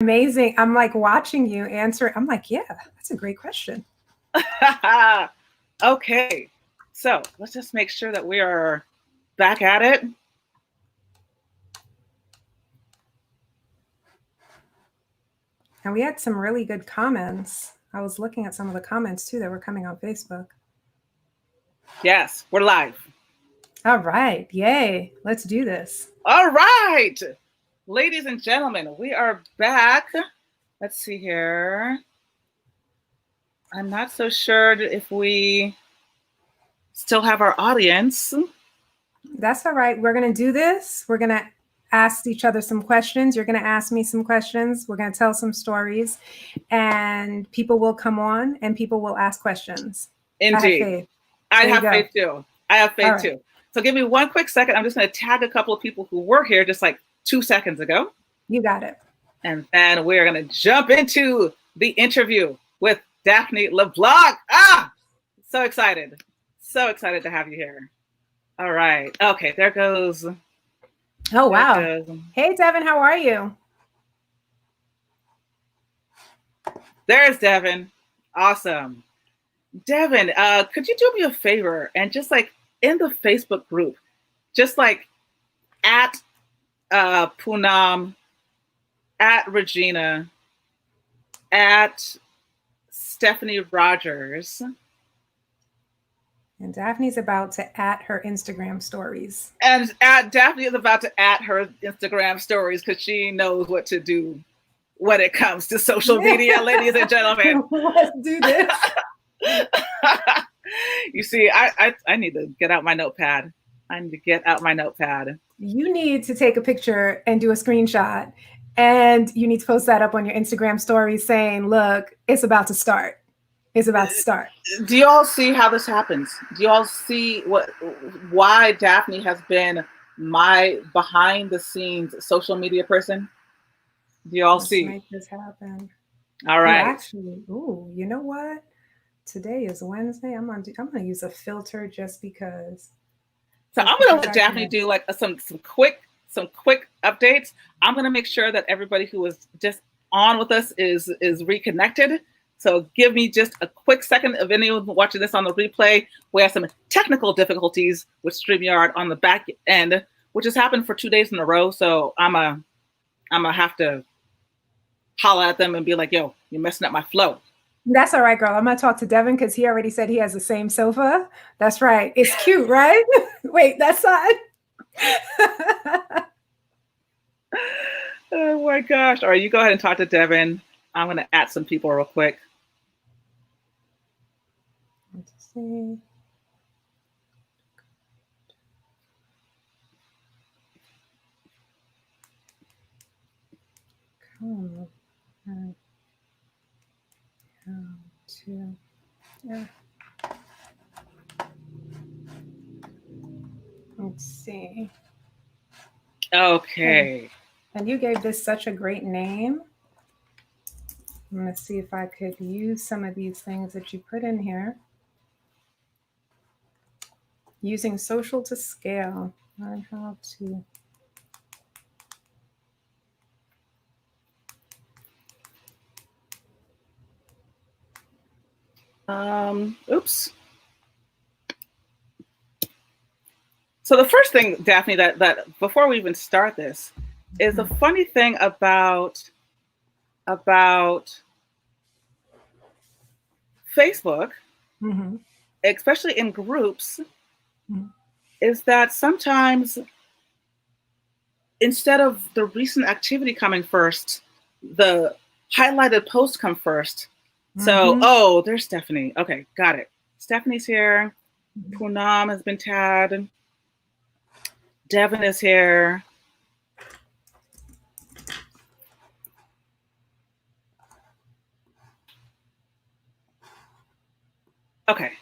Amazing. I'm like watching you answer. I'm like, yeah, that's a great question. Okay, so let's just make sure that we are back at it. And we had some really good comments. I was looking at some of the comments too that were coming on Facebook. Yes, we're live. All right. Yay. Let's do this. All right, ladies and gentlemen, we are back. Let's see here. I'm not so sure if we still have our audience. That's all right. We're going to do this. We're going to ask each other some questions. You're going to ask me some questions. We're going to tell some stories, and people will come on and people will ask questions. Indeed. I have faith too. I have faith too. So give me one quick second. I'm just going to tag a couple of people who were here just like 2 seconds ago. You got it. And then we're going to jump into the interview with Daphne LeBlanc. Ah, so excited. So excited to have you here. All right. Okay, there goes. Oh, wow. Hey, Devin, how are you? There's Devin. Awesome. Devin, could you do me a favor and just like in the Facebook group, just like at Poonam, at Regina, at Stephanie Rogers. And Daphne's about to at her Instagram stories. And Daphne is about to at her Instagram stories because she knows what to do when it comes to social media, ladies and gentlemen. Let's do this. You see, I need to get out my notepad. I need to get out my notepad. You need to take a picture and do a screenshot. And you need to post that up on your Instagram story saying, look, it's about to start. It's about to start. Do you all see how this happens? Do you all see why Daphne has been my behind the scenes social media person? Do you all see? Make this happen. All right. Actually, you know what? Today is Wednesday. I'm gonna use a filter just because. So I'm gonna let Daphne do like some quick updates. I'm gonna make sure that everybody who was just on with us is reconnected. So give me just a quick second. If anyone watching this on the replay, we have some technical difficulties with StreamYard on the back end, which has happened for 2 days in a row. So I'm gonna have to holler at them and be like, "Yo, you're messing up my flow." That's all right, girl. I'm gonna talk to Devin because he already said he has the same sofa. That's right. It's cute, right? Wait, that side. Oh my gosh! All right, you go ahead and talk to Devin. I'm gonna add some people real quick. Let's see. Come on. Yeah. Let's see. Okay. And you gave this such a great name. I'm going to see if I could use some of these things that you put in here. Using social to scale. Learn how to. Oops. So the first thing, Daphne, that before we even start this, is the funny thing about Facebook, especially in groups, is that sometimes instead of the recent activity coming first, the highlighted posts come first. So, there's Stephanie. Okay, got it. Stephanie's here. Poonam has been tagged. Devin is here. Okay.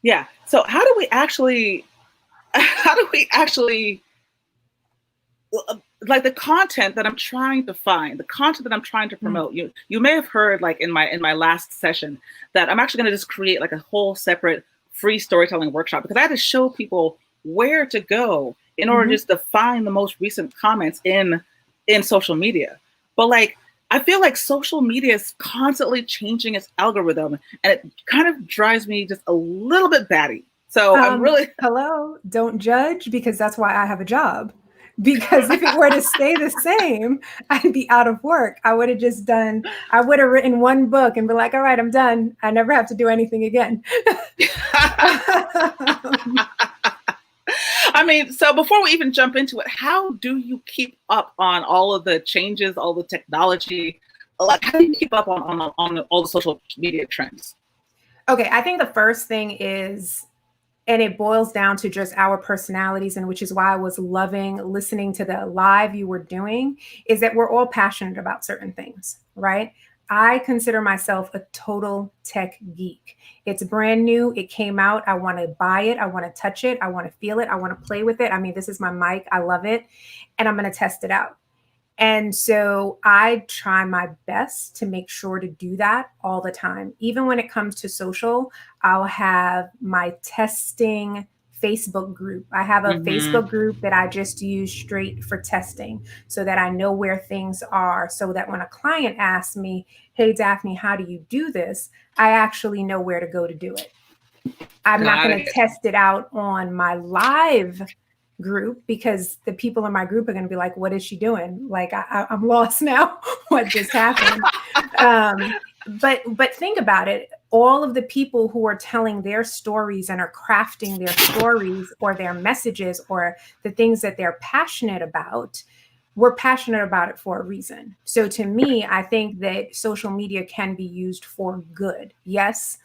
Yeah. So how do we actually like the content that I'm trying to find, the content that I'm trying to promote? You may have heard like in my last session that I'm actually going to just create like a whole separate free storytelling workshop because I had to show people where to go in order just to find the most recent comments in social media. but like, I feel like social media is constantly changing its algorithm, and it kind of drives me just a little bit batty. So I'm really hello, don't judge, because that's why I have a job. Because if it were to stay the same, I'd be out of work. I would have written one book and be like, all right, I'm done. I never have to do anything again. I mean, so before we even jump into it, how do you keep up on all of the changes, all the technology? Like, how do you keep up on all the social media trends? Okay, I think the first thing is, and it boils down to just our personalities, and which is why I was loving listening to the live you were doing, is that we're all passionate about certain things, right? I consider myself a total tech geek. It's brand new. It came out. I want to buy it. I want to touch it. I want to feel it. I want to play with it. I mean, this is my mic. I love it. And I'm going to test it out. And so I try my best to make sure to do that all the time. Even when it comes to social, I'll have my testing Facebook group. I have a Facebook group that I just use straight for testing so that I know where things are, so that when a client asks me, hey, Daphne, how do you do this? I actually know where to go to do it. I'm not going to test it out on my live group, because the people in my group are going to be like, what is she doing? Like, I'm lost now. What just happened? But think about it. All of the people who are telling their stories and are crafting their stories or their messages or the things that they're passionate about, we're passionate about it for a reason. So to me, I think that social media can be used for good. Yes,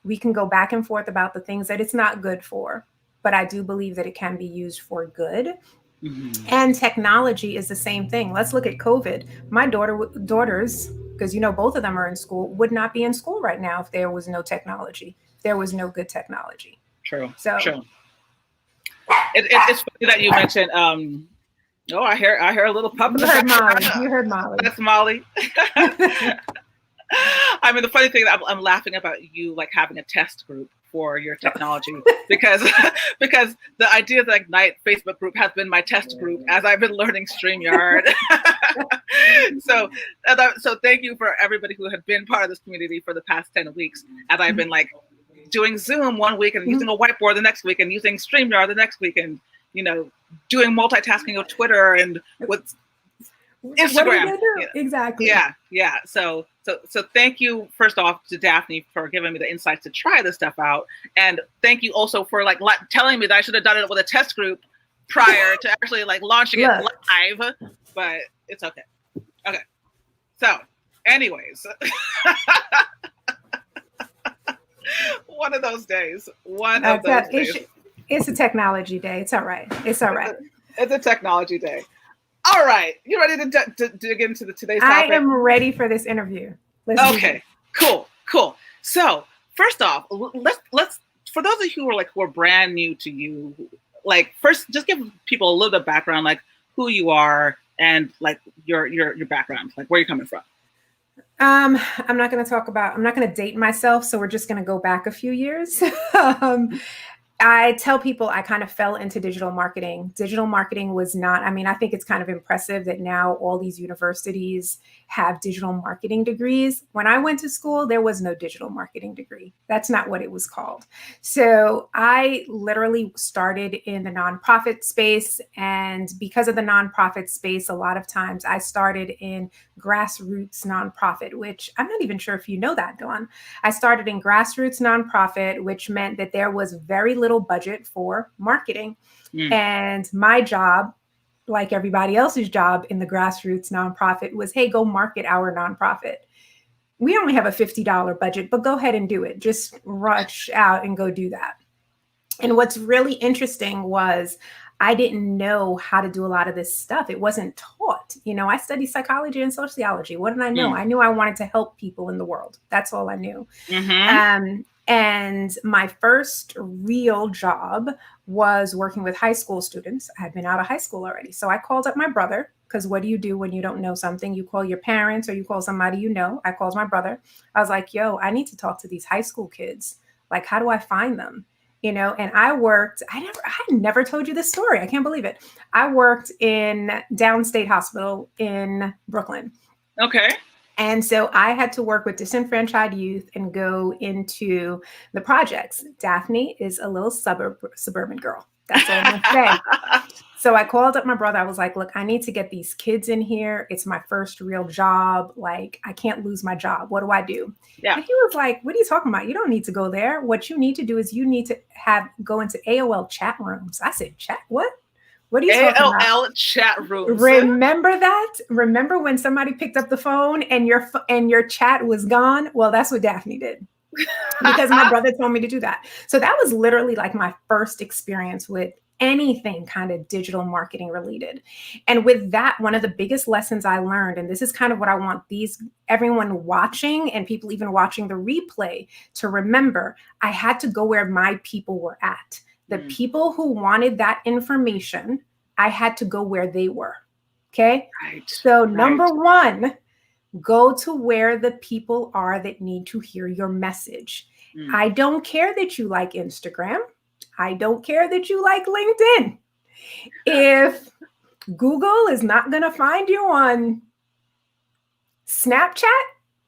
we can go back and forth about the things that it's not good for, but I do believe that it can be used for good. And technology is the same thing. Let's look at COVID. My daughters, because both of them are in school, would not be in school right now if there was no technology. There was no good technology. True. So true. It's funny that you mentioned. I hear a little pup in the background. You heard Molly. That's Molly. I mean, the funny thing that I'm laughing about you like having a test group for your technology because the Ideas That Ignite Facebook group has been my test group as I've been learning StreamYard. So thank you for everybody who had been part of this community for the past 10 weeks, as I've been like doing Zoom one week and using a whiteboard the next week and using StreamYard the next week, and doing multitasking with Twitter and with Instagram. Exactly. Yeah. So thank you first off to Daphne for giving me the insights to try this stuff out, and thank you also for like telling me that I should have done it with a test group prior to actually like launching it live. But it's okay. Okay. So, anyways, one of those days. It's a technology day. It's all right. It's all right. It's a technology day. All right, you ready to dig into today's topic? I am ready for this interview. Okay, cool. So first off, let's for those of you who are brand new to you, like first just give people a little bit of background, like who you are and like your background, like where you're coming from. I'm not going to date myself, so we're just going to go back a few years. I tell people I kind of fell into digital marketing. Digital marketing was not, I think it's kind of impressive that now all these universities have digital marketing degrees. When I went to school, there was no digital marketing degree. That's not what it was called. So I literally started in the nonprofit space. And because of the nonprofit space, a lot of times I started in grassroots nonprofit, which I'm not even sure if you know that, Dawn. I started in grassroots nonprofit, which meant that there was very little budget for marketing. And my job, like everybody else's job in the grassroots nonprofit, was, hey, go market our nonprofit. We only have a $50 budget, but go ahead and do it. Just rush out and go do that. And what's really interesting was I didn't know how to do a lot of this stuff. It wasn't taught. I studied psychology and sociology. What did I know? I knew I wanted to help people in the world. That's all I knew. And my first real job was working with high school students. I had been out of high school already. So I called up my brother, because what do you do when you don't know something? You call your parents or you call somebody you know. I called my brother. I was like, yo, I need to talk to these high school kids. Like, how do I find them? And I worked, I never told you this story. I can't believe it. I worked in Downstate Hospital in Brooklyn. Okay. And so I had to work with disenfranchised youth and go into the projects. Daphne is a little suburban girl. That's all I'm gonna say. So I called up my brother. I was like, look, I need to get these kids in here. It's my first real job. Like, I can't lose my job. What do I do? Yeah. And he was like, what are you talking about? You don't need to go there. What you need to do is you need to go into AOL chat rooms. I said, chat? What? What are you talking about? AOL chat rooms. Remember that? Remember when somebody picked up the phone and your chat was gone? Well, that's what Daphne did. Because my brother told me to do that. So that was literally like my first experience with anything kind of digital marketing related. And with that, one of the biggest lessons I learned, and this is kind of what I want everyone watching and people even watching the replay to remember, I had to go where my people were at. The people who wanted that information, I had to go where they were. Okay. Right. So number one, go to where the people are that need to hear your message. I don't care that you like Instagram. I don't care that you like LinkedIn. If Google is not going to find you on Snapchat,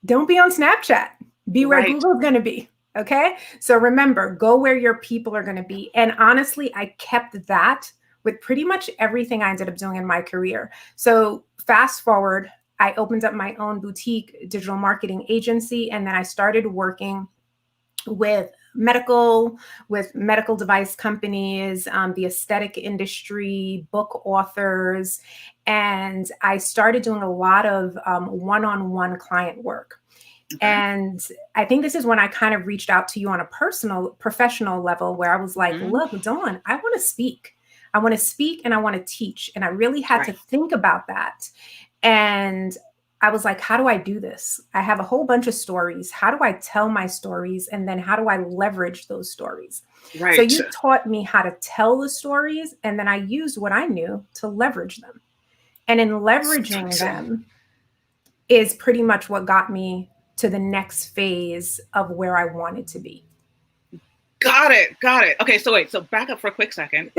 don't be on Snapchat. Be where Google's going to be. Okay. So remember, go where your people are going to be. And honestly, I kept that with pretty much everything I ended up doing in my career. So fast forward, I opened up my own boutique digital marketing agency, and then I started working with medical device companies, the aesthetic industry, book authors, and I started doing a lot of one-on-one client work. Okay. And I think this is when I kind of reached out to you on a professional level where I was like, look, Dawn, I want to speak. I want to speak and I want to teach. And I really had to think about that. And I was like, how do I do this? I have a whole bunch of stories. How do I tell my stories? And then how do I leverage those stories? Right. So you taught me how to tell the stories. And then I used what I knew to leverage them. And in leveraging them is pretty much what got me to the next phase of where I wanted to be. Got it. Okay, so back up for a quick second.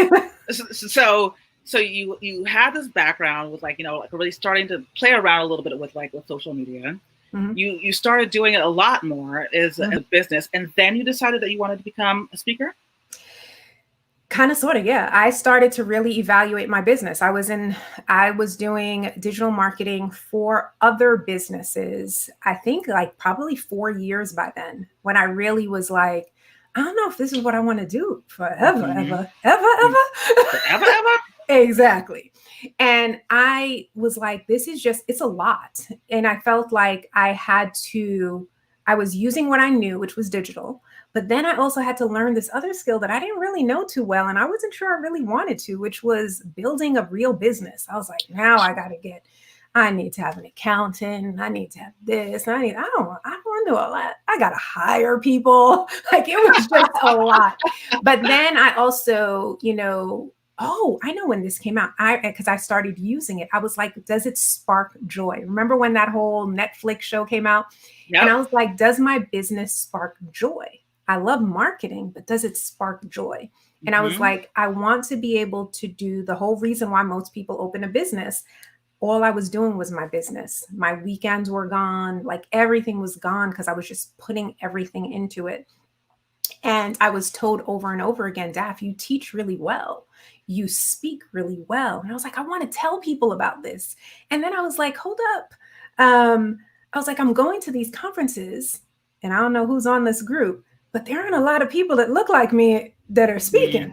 So you had this background with like really starting to play around a little bit with social media. Mm-hmm. You started doing it a lot more as a business, and then you decided that you wanted to become a speaker? Kind of, sort of, yeah. I started to really evaluate my business. I was doing digital marketing for other businesses, I think like probably 4 years by then, when I really was like, I don't know if this is what I want to do forever, ever. Exactly. And I was like, it's a lot. And I felt like I was using what I knew, which was digital. But then I also had to learn this other skill that I didn't really know too well. And I wasn't sure I really wanted to, which was building a real business. I was like, now I need to have an accountant. I need to have this. I don't want to do all that. I got to hire people. Like, it was just a lot. But then I also, I know when this came out, because I started using it, I was like, does it spark joy? Remember when that whole Netflix show came out? Yep. And I was like, does my business spark joy? I love marketing, but does it spark joy? And I was like, I want to be able to do the whole reason why most people open a business. All I was doing was my business. My weekends were gone. Like, everything was gone because I was just putting everything into it. And I was told over and over again, Daph, you teach really well. You speak really well. And I was like, I want to tell people about this. And then I was like, hold up. I was like, I'm going to these conferences and I don't know who's on this group, but there aren't a lot of people that look like me that are speaking.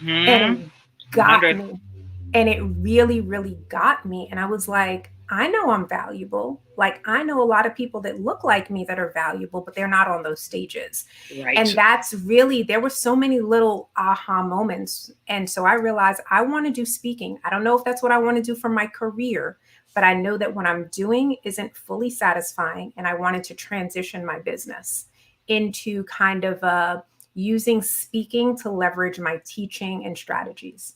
And it got me. And it really, really got me. And I was like, I know I'm valuable. Like, I know a lot of people that look like me that are valuable, but they're not on those stages. Right. And that's really, there were so many little aha moments. And so I realized I want to do speaking. I don't know if that's what I want to do for my career, but I know that what I'm doing isn't fully satisfying. And I wanted to transition my business into kind of using speaking to leverage my teaching and strategies.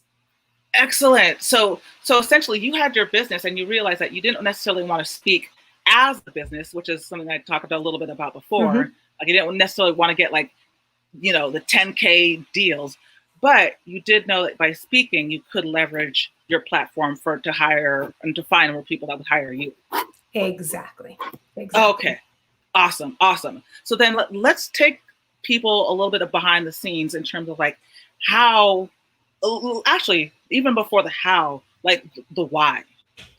Excellent. So essentially you had your business and you realized that you didn't necessarily want to speak as a business, which is something I talked a little bit about before. Like, you didn't necessarily want to get the 10K deals, but you did know that by speaking, you could leverage your platform to hire and to find more people that would hire you. Exactly. Exactly. Okay. Awesome. Awesome. So then let's take people a little bit of behind the scenes in terms of like how, actually, even before the how, like the why.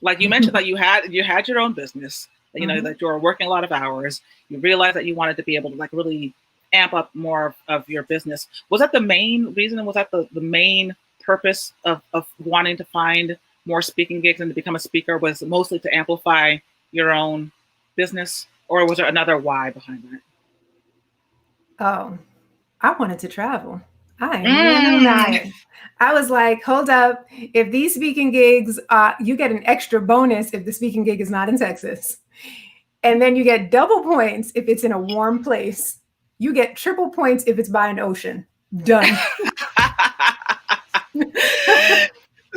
Like you mentioned that you had your own business, you know, that you were working a lot of hours. You realized that you wanted to be able to like really amp up more of your business. Was that the main reason? Was that the main purpose of wanting to find more speaking gigs and to become a speaker, was mostly to amplify your own business? Or was there another why behind that? Oh, I wanted to travel. I ain't even gonna lie. I was like, hold up. If these speaking gigs, you get an extra bonus if the speaking gig is not in Texas. And then you get double points if it's in a warm place. You get triple points if it's by an ocean. Done.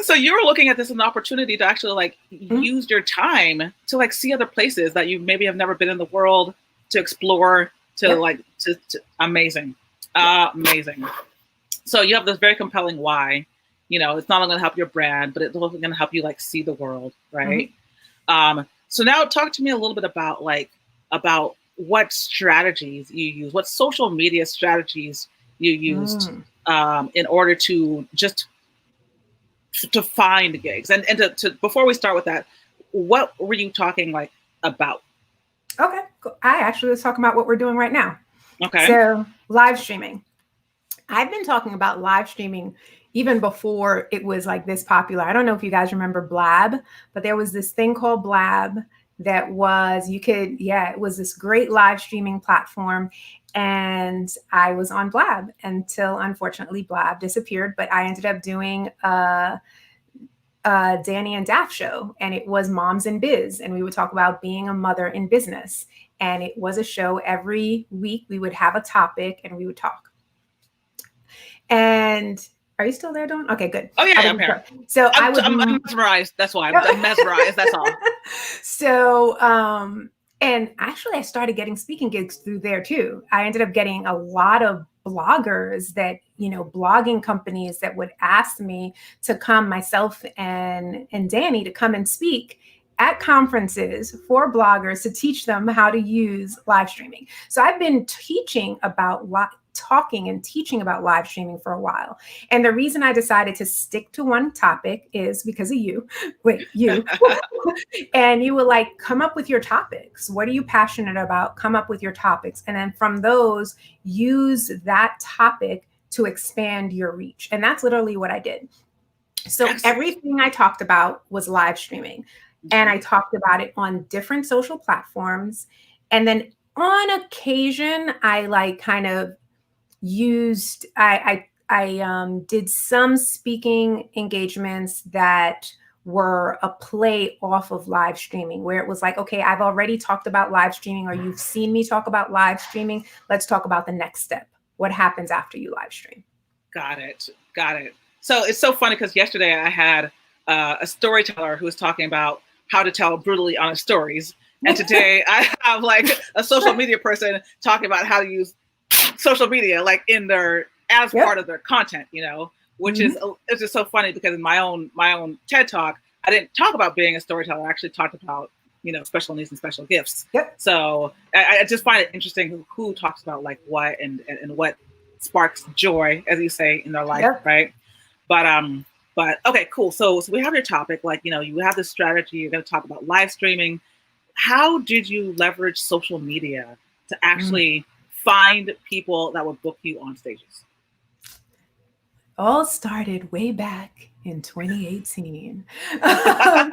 So you were looking at this as an opportunity to actually like use your time to like see other places that you maybe have never been in the world, to explore, to like to amazing. Amazing. So you have this very compelling why. You know, it's not only going to help your brand, but it's also going to help you like see the world, right? So now talk to me a little bit about what strategies you use, what social media strategies you used in order to just to find gigs. And to before we start with that, what were you talking like about? Okay, cool. I actually was talking about what we're doing right now. Okay. So live streaming. I've been talking about live streaming even before it was like this popular. I don't know if you guys remember Blab, but there was this thing called Blab that was, it was this great live streaming platform. And I was on Blab until unfortunately Blab disappeared, but I ended up doing a Danny and Daff show, and it was Moms in Biz, and we would talk about being a mother in business. And it was a show every week. We would have a topic and we would talk. And are you still there, Dawn? Okay, good. Oh yeah, I'm here. So I'm mesmerized. That's why I'm mesmerized. That's all. So, and actually I started getting speaking gigs through there too. I ended up getting a lot of bloggers that, blogging companies that would ask me to come, myself and Danny, to come and speak at conferences for bloggers to teach them how to use live streaming. So I've been talking and teaching about live streaming for a while. And the reason I decided to stick to one topic is because of you. And you will like come up with your topics. What are you passionate about? Come up with your topics. And then from those, use that topic to expand your reach. And that's literally what I did. So everything I talked about was live streaming. And I talked about it on different social platforms. And then on occasion, I like kind of used, I did some speaking engagements that were a play off of live streaming, where it was like, okay, I've already talked about live streaming, or you've seen me talk about live streaming. Let's talk about the next step. What happens after you live stream? Got it. So it's so funny because yesterday I had a storyteller who was talking about how to tell brutally honest stories. And today I have like a social media person talking about how to use social media like in their as part of their content, which is it's just so funny because in my own TED talk, I didn't talk about being a storyteller. I actually talked about special needs and special gifts. So I just find it interesting who talks about like what and what sparks joy, as you say, in their life, right? But okay, cool. So we have your topic, like you have this strategy. You're going to talk about live streaming. How did you leverage social media to actually find people that would book you on stages? All started way back in 2018. Well,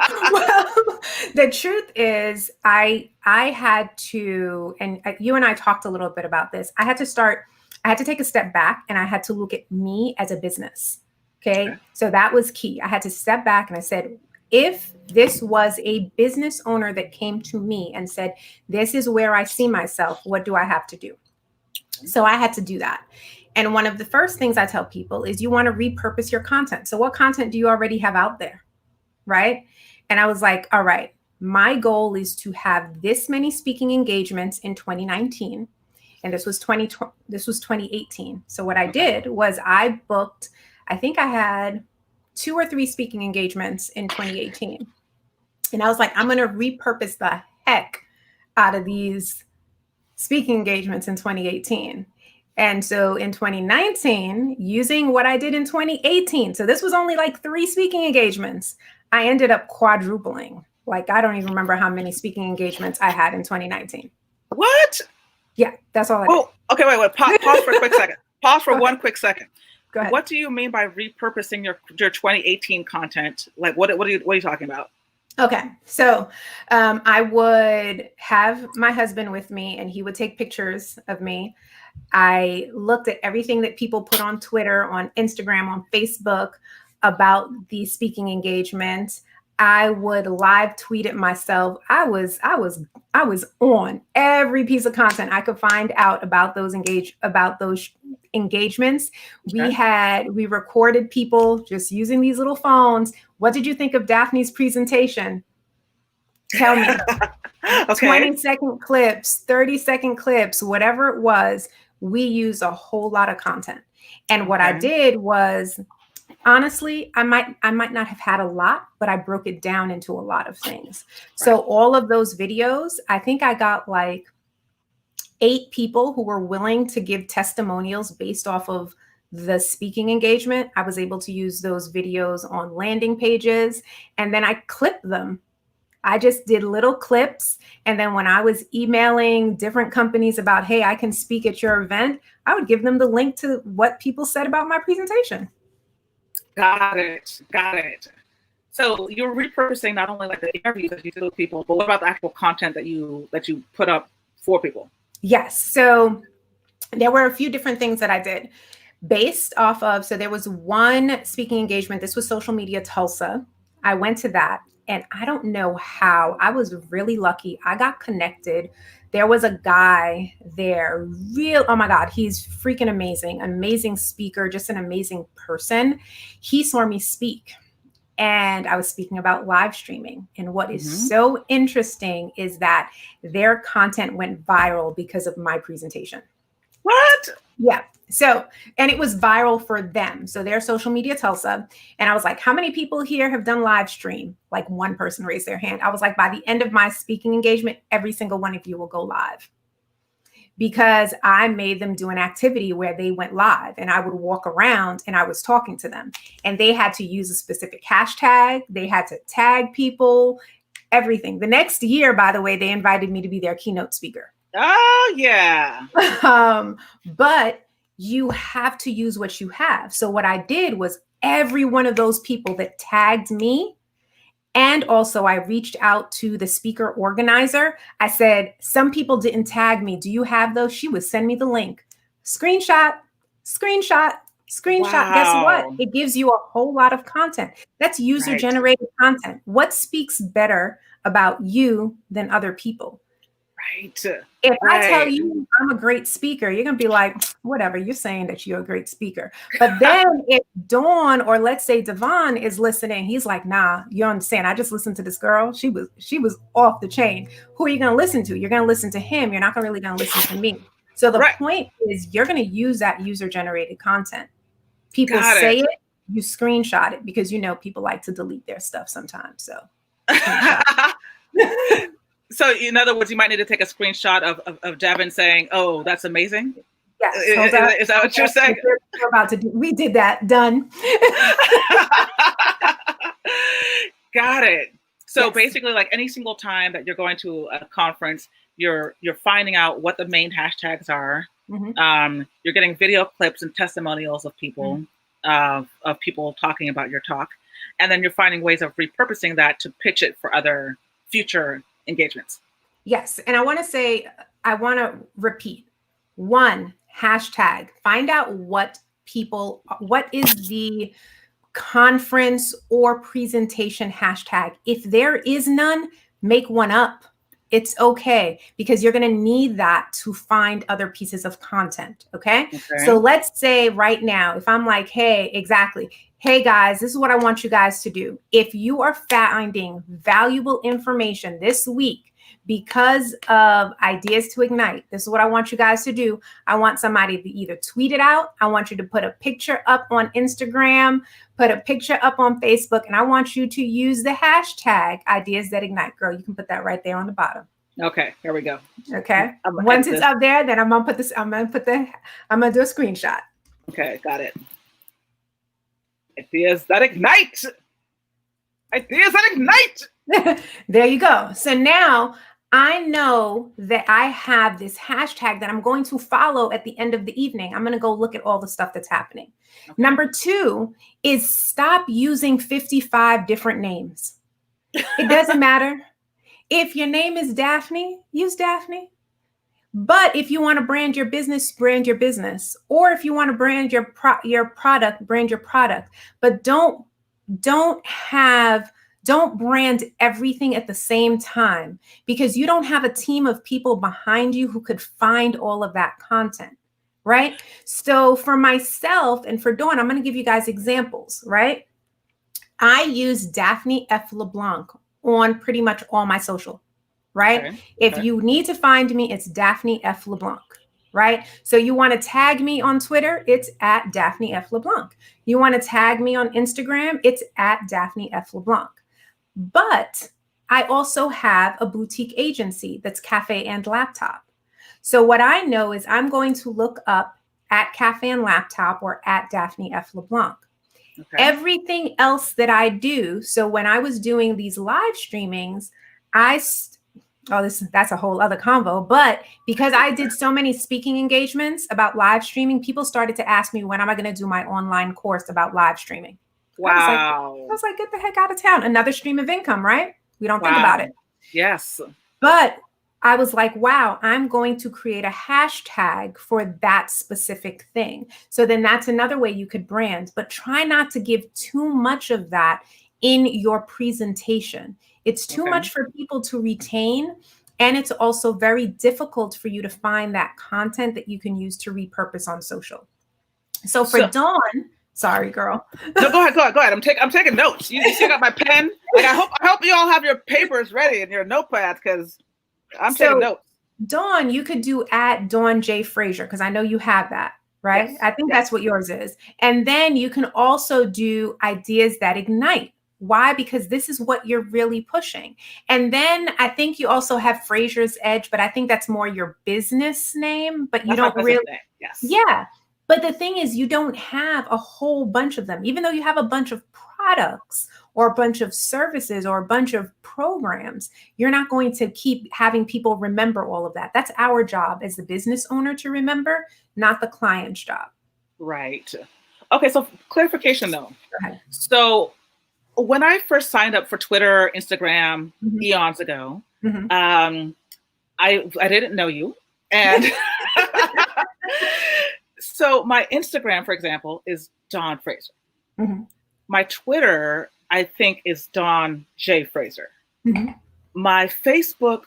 the truth is I had to, and you and I talked a little bit about this. I had to take a step back and I had to look at me as a business. Okay. So that was key. I had to step back and I said, if this was a business owner that came to me and said, this is where I see myself, what do I have to do? So I had to do that. And one of the first things I tell people is you want to repurpose your content. So what content do you already have out there? Right. And I was like, all right, my goal is to have this many speaking engagements in 2019. And this was 2018. So what I did was I booked, I think I had 2 or 3 speaking engagements in 2018. And I was like, I'm going to repurpose the heck out of these speaking engagements in 2018. And so in 2019, using what I did in 2018, so this was only like 3 speaking engagements, I ended up quadrupling. Like, I don't even remember how many speaking engagements I had in 2019. What? Yeah, that's all I did. Okay, wait. Pause for a quick second. Pause for one quick second. Go ahead. What do you mean by repurposing your 2018 content? Like, what are you talking about? Okay, so I would have my husband with me, and he would take pictures of me. I looked at everything that people put on Twitter, on Instagram, on Facebook about the speaking engagement. I would live tweet it myself. I was on every piece of content I could find out about those engagements. Okay. We recorded people just using these little phones. What did you think of Daphne's presentation? Tell me. Okay. 20-second clips, 30-second clips, whatever it was, we used a whole lot of content. And what I did was, honestly, I might not have had a lot, but I broke it down into a lot of things. Right. So all of those videos, I think I got like 8 people who were willing to give testimonials based off of the speaking engagement. I was able to use those videos on landing pages, and then I clipped them. I just did little clips. And then when I was emailing different companies about, hey, I can speak at your event, I would give them the link to what people said about my presentation. Got it. So you're repurposing not only like the interviews that you did with people, but what about the actual content that you put up for people? Yes. So there were a few different things that I did based off of, so there was one speaking engagement. This was Social Media Tulsa. I went to that. And I don't know how. I was really lucky. I got connected. There was a guy there, oh my God, he's freaking amazing speaker, just an amazing person. He saw me speak, and I was speaking about live streaming. And what is so interesting is that their content went viral because of my presentation. What? Yeah. So, and it was viral for them. So they're Social Media Tulsa. And I was like, how many people here have done live stream? Like one person raised their hand. I was like, by the end of my speaking engagement, every single one of you will go live. Because I made them do an activity where they went live, and I would walk around and I was talking to them, and they had to use a specific hashtag. They had to tag people, everything. The next year, by the way, they invited me to be their keynote speaker. Oh, yeah. But you have to use what you have. So what I did was every one of those people that tagged me, and also I reached out to the speaker organizer. I said, some people didn't tag me. Do you have those? She would send me the link. Screenshot. Wow. Guess what? It gives you a whole lot of content. That's user-generated content. What speaks better about you than other people? Right. If I tell you I'm a great speaker, you're going to be like, whatever, you're saying that you're a great speaker. But then if Dawn, or let's say Devon, is listening, he's like, nah, you understand. I just listened to this girl. She was off the chain. Who are you going to listen to? You're going to listen to him. You're not really going to listen to me. So the point is, you're going to use that user-generated content. People say it, you screenshot it, because people like to delete their stuff sometimes. So. So in other words, you might need to take a screenshot of Devin saying, "Oh, that's amazing." Yes. Is that what you're saying? We're about to do. We did that. Done. Got it. So basically, like any single time that you're going to a conference, you're finding out what the main hashtags are. You're getting video clips and testimonials of people, of people talking about your talk, and then you're finding ways of repurposing that to pitch it for other future engagements. Yes. And I want to repeat. 1, hashtag. Find out what is the conference or presentation hashtag. If there is none, make one up. It's okay, because you're going to need that to find other pieces of content. Okay. So let's say right now, if I'm like, hey guys, this is what I want you guys to do. If you are finding valuable information this week because of Ideas to Ignite, this is what I want you guys to do. I want somebody to either tweet it out. I want you to put a picture up on Instagram, put a picture up on Facebook, and I want you to use the hashtag Ideas That Ignite. Girl, you can put that right there on the bottom. Okay, here we go. Okay. I'm gonna Once edit it's this. up there, then I'm gonna put this. I'm gonna do a screenshot. Okay, got it. Ideas that ignite. Ideas that ignite. There you go. So now I know that I have this hashtag that I'm going to follow at the end of the evening. I'm going to go look at all the stuff that's happening. Okay. Number 2 is stop using 55 different names. It doesn't matter. If your name is Daphne, use Daphne. But if you want to brand your business, brand your business. Or if you want to brand your product, brand your product. But don't brand everything at the same time, because you don't have a team of people behind you who could find all of that content, right? So for myself and for Dawn, I'm going to give you guys examples, right? I use Daphne F. LeBlanc on pretty much all my social, right? Okay. If you need to find me, it's Daphne F. LeBlanc, right? So you want to tag me on Twitter, it's at Daphne F. LeBlanc. You want to tag me on Instagram, it's at Daphne F. LeBlanc. But I also have a boutique agency that's Cafe and Laptop. So what I know is I'm going to look up at Cafe and Laptop or at Daphne F. LeBlanc. Okay. Everything else that I do. So when I was doing these live streamings, that's a whole other convo. But because I did so many speaking engagements about live streaming, people started to ask me, when am I going to do my online course about live streaming? Wow. I was like, get the heck out of town. Another stream of income, right? We don't think about it. Yes. But I was like, wow, I'm going to create a hashtag for that specific thing. So then that's another way you could brand, but try not to give too much of that in your presentation. It's too much for people to retain. And it's also very difficult for you to find that content that you can use to repurpose on social. So for Dawn, sorry, girl. No, go ahead. I'm taking notes. You still got my pen? Like I hope you all have your papers ready and your notepads, because I'm taking notes. Dawn, you could do at Dawn J. Frazier, because I know you have that, right? Yes. I think that's what yours is. And then you can also do ideas that ignite. Why? Because this is what you're really pushing. And then I think you also have Frazier's Edge, but I think that's more your business name, but you don't really. Yes. Yeah. But the thing is, you don't have a whole bunch of them, even though you have a bunch of products or a bunch of services or a bunch of programs. You're not going to keep having people remember all of that. That's our job as the business owner to remember, not the client's job. Right. Okay. So clarification though. Go ahead. So when I first signed up for Twitter, Instagram, eons ago, I didn't know you. And so my Instagram, for example, is Dawn Frazier. My Twitter, I think, is Dawn J. Frazier. My Facebook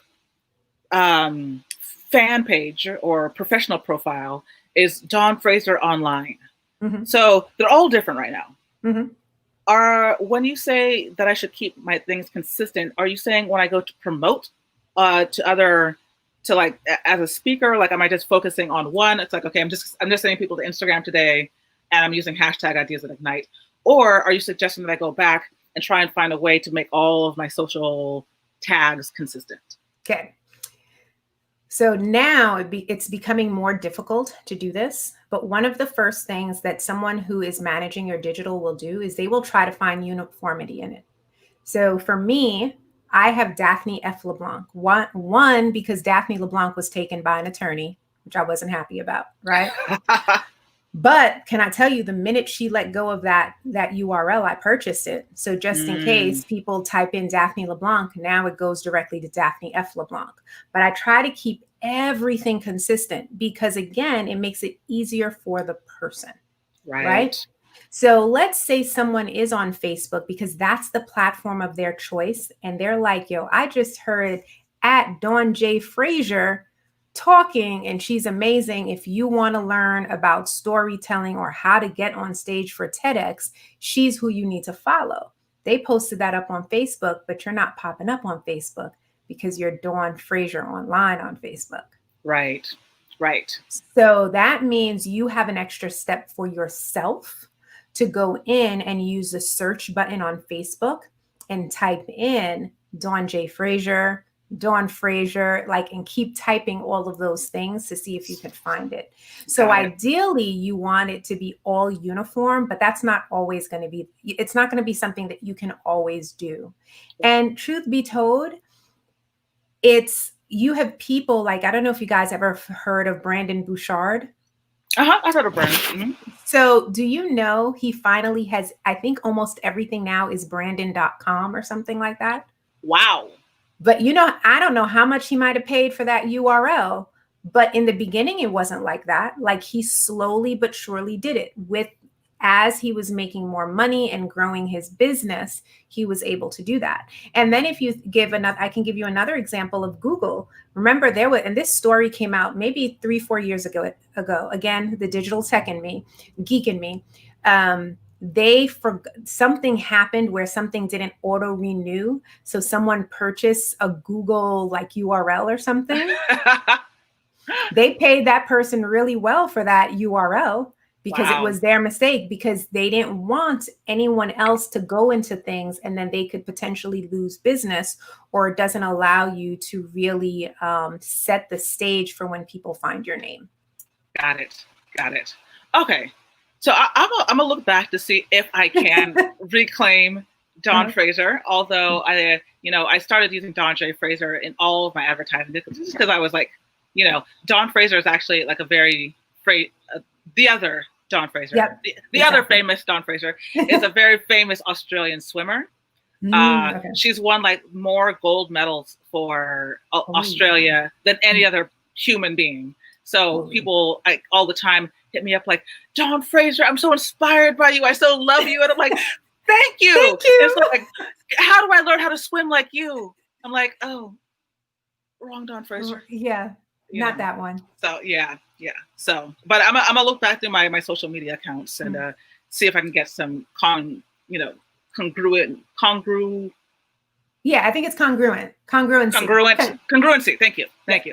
fan page or professional profile is Dawn Frazier Online. So they're all different right now. When you say that I should keep my things consistent, are you saying when I go to promote to like as a speaker, like am I just focusing on one? It's like, okay, I'm just sending people to Instagram today and I'm using hashtag ideas that ignite. Or are you suggesting that I go back and try and find a way to make all of my social tags consistent? Okay. So now it's becoming more difficult to do this. But one of the first things that someone who is managing your digital will do is they will try to find uniformity in it. So for me, I have Daphne F. LeBlanc. One, because Daphne LeBlanc was taken by an attorney, which I wasn't happy about, right? But can I tell you, the minute she let go of that URL, I purchased it. So just in case people type in Daphne LeBlanc, now it goes directly to Daphne F. LeBlanc. But I try to keep everything consistent because, again, it makes it easier for the person, right? So let's say someone is on Facebook because that's the platform of their choice. And they're like, yo, I just heard at Dawn J. Frazier talking and she's amazing. If you want to learn about storytelling or how to get on stage for TEDx, she's who you need to follow. They posted that up on Facebook, but you're not popping up on Facebook because you're Dawn Frazier Online on Facebook. Right. So that means you have an extra step for yourself to go in and use the search button on Facebook and type in Dawn J. Frazier, Dawn Fraser, like, and keep typing all of those things to see if you can find it. So Got it. ideally you want it to be all uniform, but that's not always going to be, it's not going to be something that you can always do. And truth be told, you have people like, I don't know if you guys ever heard of Brandon Bouchard. I've heard of Brandon. Mm-hmm. So do you know he finally has, I think almost everything now is Brandon.com or something like that. Wow. But I don't know how much he might have paid for that URL, but in the beginning, it wasn't like that. Like, he slowly but surely did it as he was making more money and growing his business, he was able to do that. And then if you I can give you another example of Google. Remember and this story came out maybe 3-4 years ago. Again, the digital tech in me, geek in me. Something happened where something didn't auto renew. So someone purchased a Google like URL or something. They paid that person really well for that URL because It was their mistake, because they didn't want anyone else to go into things and then they could potentially lose business, or it doesn't allow you to really set the stage for when people find your name. Got it. Okay. So I'm gonna look back to see if I can reclaim Dawn Fraser. Although I started using Dawn J. Fraser in all of my advertising just because I was like, Dawn Fraser is actually like a very the other Dawn Fraser. Yep, the other famous Dawn Fraser is a very famous Australian swimmer. Okay. She's won like more gold medals for Australia than any other human being. So people like all the time hit me up like, Dawn Fraser, I'm so inspired by you. I so love you. And I'm like, thank you. Thank you. It's like, how do I learn how to swim like you? I'm like, oh, wrong Dawn Fraser. Yeah, not that one. So yeah. So, but I'm gonna look back through my social media accounts and see if I can get some congruent. Yeah, I think it's congruency. Congruency. Thank you.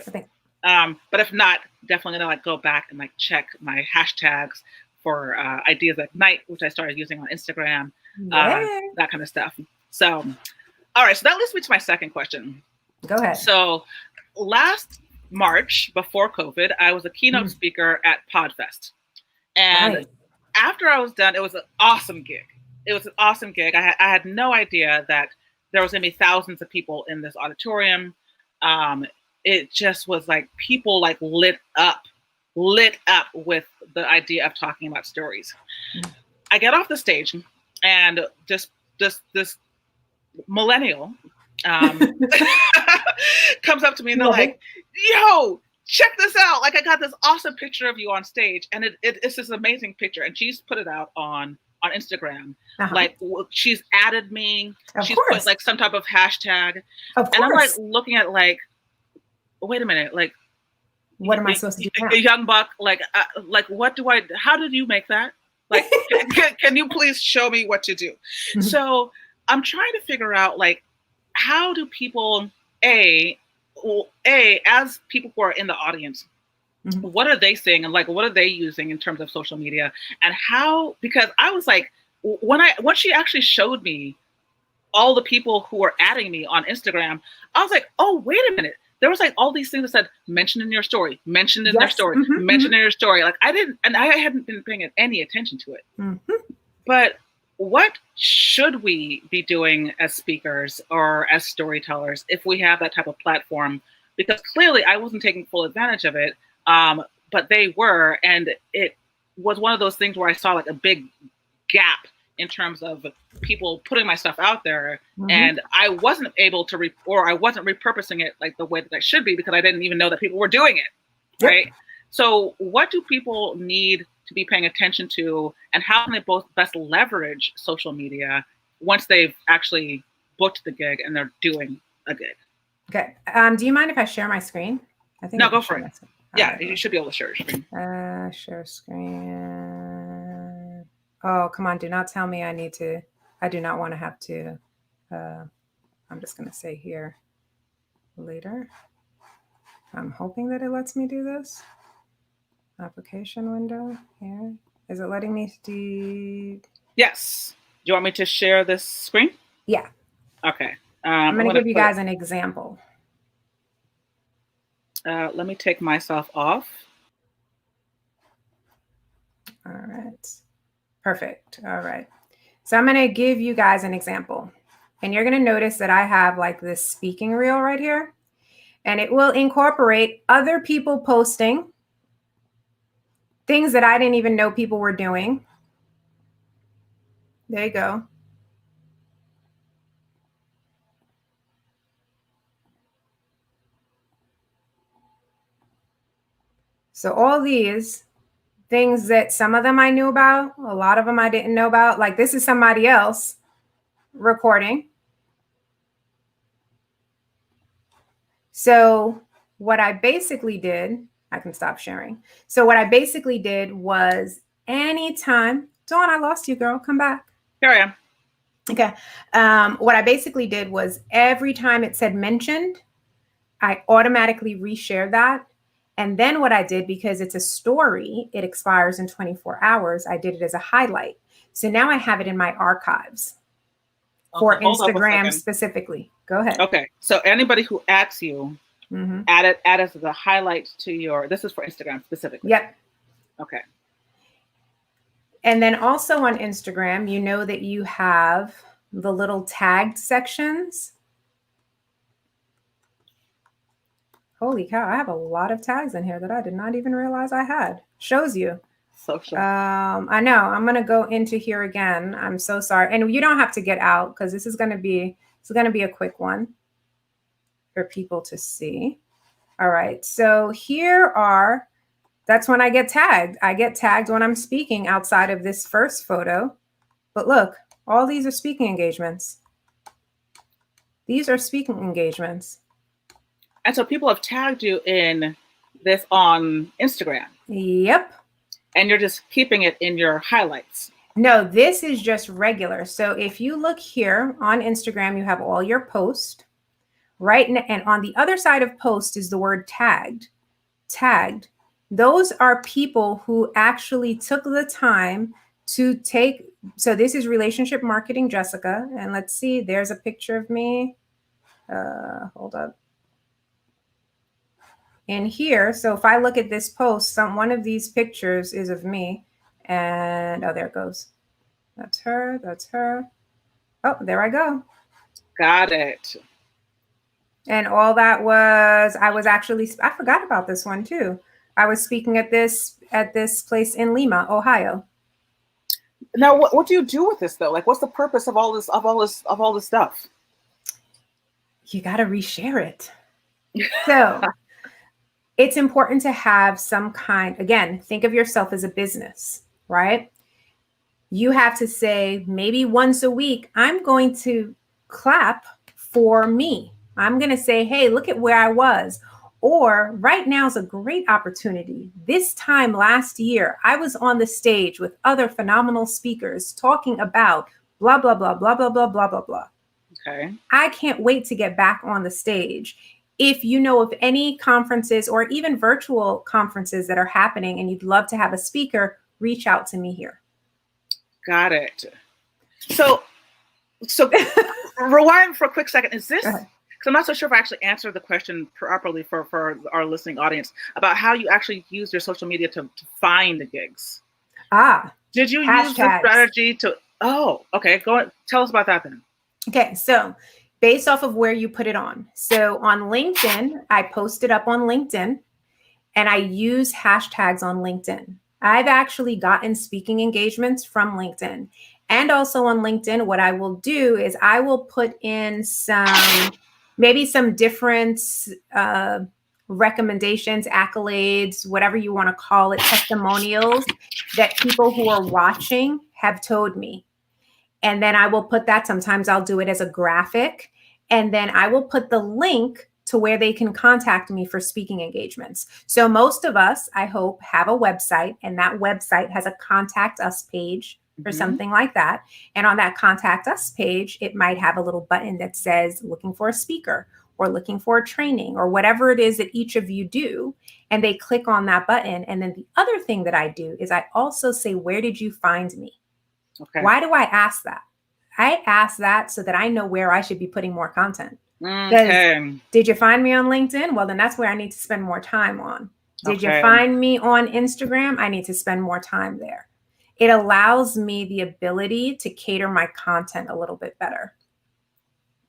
Okay. But if not, definitely gonna like go back and like check my hashtags for Ideas at Night, which I started using on Instagram, that kind of stuff. So, all right. So that leads me to my second question. Go ahead. So last March, before COVID, I was a keynote speaker at Podfest. And after I was done, it was an awesome gig. I had no idea that there was going to be thousands of people in this auditorium. It just was like people like lit up with the idea of talking about stories. I get off the stage and just this millennial comes up to me and they're like, yo, check this out. Like, I got this awesome picture of you on stage. And it's this amazing picture. And she's put it out on Instagram. Like, she's added me. She's put like some type of hashtag. And I'm like looking at like, wait a minute, like, what am I supposed to do now? A young buck, like how did you make that? Like, can you please show me what to do? So I'm trying to figure out, like, how do people, as people who are in the audience, what are they seeing, and like, what are they using in terms of social media, and how? Because I was like, when she actually showed me all the people who were adding me on Instagram, I was like, oh, wait a minute. There was like all these things that said mentioned in your story, mentioned in their story, mentioned in your story. Like, I hadn't been paying any attention to it. But what should we be doing as speakers or as storytellers if we have that type of platform? Because clearly I wasn't taking full advantage of it, but they were. And it was one of those things where I saw like a big gap in terms of people putting my stuff out there, and I wasn't able to I wasn't repurposing it like the way that I should be, because I didn't even know that people were doing it, right? So what do people need to be paying attention to, and how can they both best leverage social media once they've actually booked the gig and they're doing a gig? Okay. Do you mind if I share my screen? I think no, go for it. Yeah, you should be able to share your screen. Share screen. Oh, come on. Do not tell me I do not want to have to. I'm just going to say here later. I'm hoping that it lets me do this. Application window here. Is it letting me Yes. Do you want me to share this screen? Yeah. Okay. I'm going to give you guys an example. Let me take myself off. All right. Perfect. All right. So I'm going to give you guys an example. And you're going to notice that I have like this speaking reel right here. And it will incorporate other people posting things that I didn't even know people were doing. There you go. So all these things that some of them I knew about, a lot of them I didn't know about. Like this is somebody else recording. So what I basically did, I can stop sharing. So what I basically did was anytime, Dawn, I lost you, girl, come back. Here I am. Okay. What I basically did was every time it said mentioned, I automatically reshared that. And then what I did, because it's a story, it expires in 24 hours. I did it as a highlight. So now I have it in my archives for Instagram specifically. Go ahead. Okay. So anybody who adds you, add it as a highlight to your, this is for Instagram specifically. Yep. Okay. And then also on Instagram, you know that you have the little tagged sections. Holy cow, I have a lot of tags in here that I did not even realize I had. Shows you. Social. I know. I'm going to go into here again. I'm so sorry. And you don't have to get out because this is going to be a quick one for people to see. All right. So that's when I get tagged. I get tagged when I'm speaking outside of this first photo. But look, all these are speaking engagements. These are speaking engagements. And so people have tagged you in this on Instagram. Yep. And you're just keeping it in your highlights. No, this is just regular. So if you look here on Instagram, you have all your posts, right? And on the other side of post is the word tagged. Tagged. Those are people who actually took the time to take. So this is Relationship Marketing Jessica. And let's see, there's a picture of me. Hold up. In here, so if I look at this post, one of these pictures is of me. And oh, there it goes. That's her. That's her. Oh, there I go. Got it. And all that was, I forgot about this one too. I was speaking at this place in Lima, Ohio. Now, what do you do with this though? Like, what's the purpose of all this stuff? You got to reshare it. So it's important to have some kind, again, think of yourself as a business, right? You have to say, maybe once a week, I'm going to clap for me. I'm going to say, hey, look at where I was. Or right now is a great opportunity. This time last year, I was on the stage with other phenomenal speakers talking about blah, blah, blah, blah, blah, blah, blah, blah, blah. Okay. I can't wait to get back on the stage. If you know of any conferences or even virtual conferences that are happening and you'd love to have a speaker, reach out to me here. Got it. So rewind for a quick second. Is this, because I'm not so sure if I actually answered the question properly for our listening audience about how you actually use your social media to find the gigs. Did you use the strategy to, okay, go ahead. Tell us about that then. Okay, so based off of where you put it on. So on LinkedIn, I post it up on LinkedIn and I use hashtags on LinkedIn. I've actually gotten speaking engagements from LinkedIn. And also on LinkedIn, what I will do is I will put in maybe some different recommendations, accolades, whatever you want to call it, testimonials that people who are watching have told me. And then I will put that, sometimes I'll do it as a graphic, and then I will put the link to where they can contact me for speaking engagements. So most of us, I hope, have a website, and that website has a contact us page or something like that. And on that contact us page, it might have a little button that says looking for a speaker or looking for a training or whatever it is that each of you do. And they click on that button. And then the other thing that I do is I also say, where did you find me? Okay. Why do I ask that? I ask that so that I know where I should be putting more content. Okay. Did you find me on LinkedIn? Well, then that's where I need to spend more time on. Did you Okay. find me on Instagram? I need to spend more time there. It allows me the ability to cater my content a little bit better.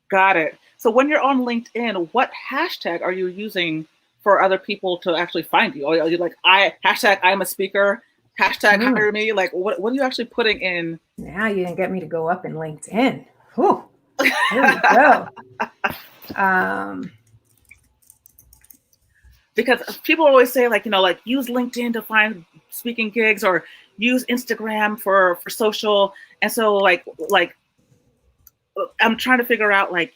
Got it. So when you're on LinkedIn, what hashtag are you using for other people to actually find you? Are you like hashtag I'm a speaker, hashtag hire me? Like what are you actually putting in? Now you didn't get me to go up in LinkedIn. Whew. Here we go. Because people always say like, like use LinkedIn to find speaking gigs or use Instagram for social. And so like I'm trying to figure out like,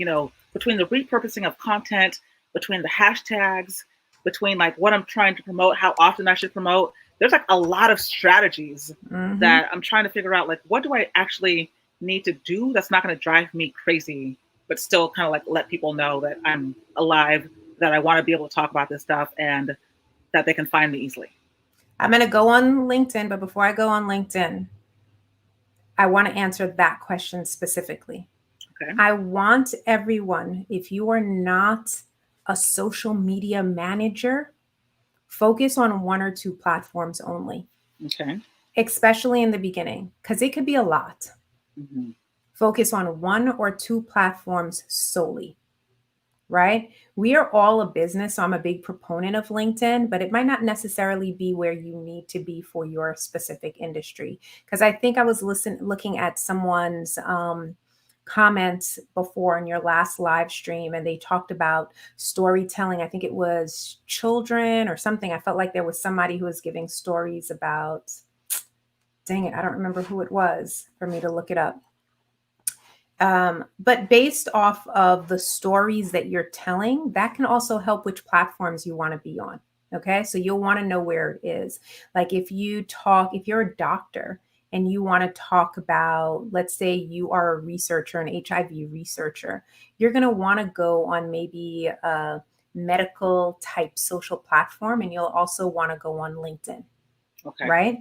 between the repurposing of content, between the hashtags, between like what I'm trying to promote, how often I should promote. There's like a lot of strategies that I'm trying to figure out, like, what do I actually need to do that's not going to drive me crazy, but still kind of like let people know that I'm alive, that I want to be able to talk about this stuff and that they can find me easily. I'm going to go on LinkedIn, but before I go on LinkedIn, I want to answer that question specifically. Okay. I want everyone, if you are not a social media manager, focus on one or two platforms only. Okay. Especially in the beginning, because it could be a lot. Mm-hmm. Focus on one or two platforms solely, right? We are all a business, so I'm a big proponent of LinkedIn, but it might not necessarily be where you need to be for your specific industry. Because I think I was looking at someone's comments before in your last live stream, and they talked about storytelling. I think it was children or something. I felt like there was somebody who was giving stories about, dang it, I don't remember who it was for me to look it up. But based off of the stories that you're telling, that can also help which platforms you want to be on. Okay. So you'll want to know where it is. Like if you're a doctor and you want to talk about, let's say you are a researcher, an HIV researcher, you're going to want to go on maybe a medical type social platform, and you'll also want to go on LinkedIn. Okay. Right.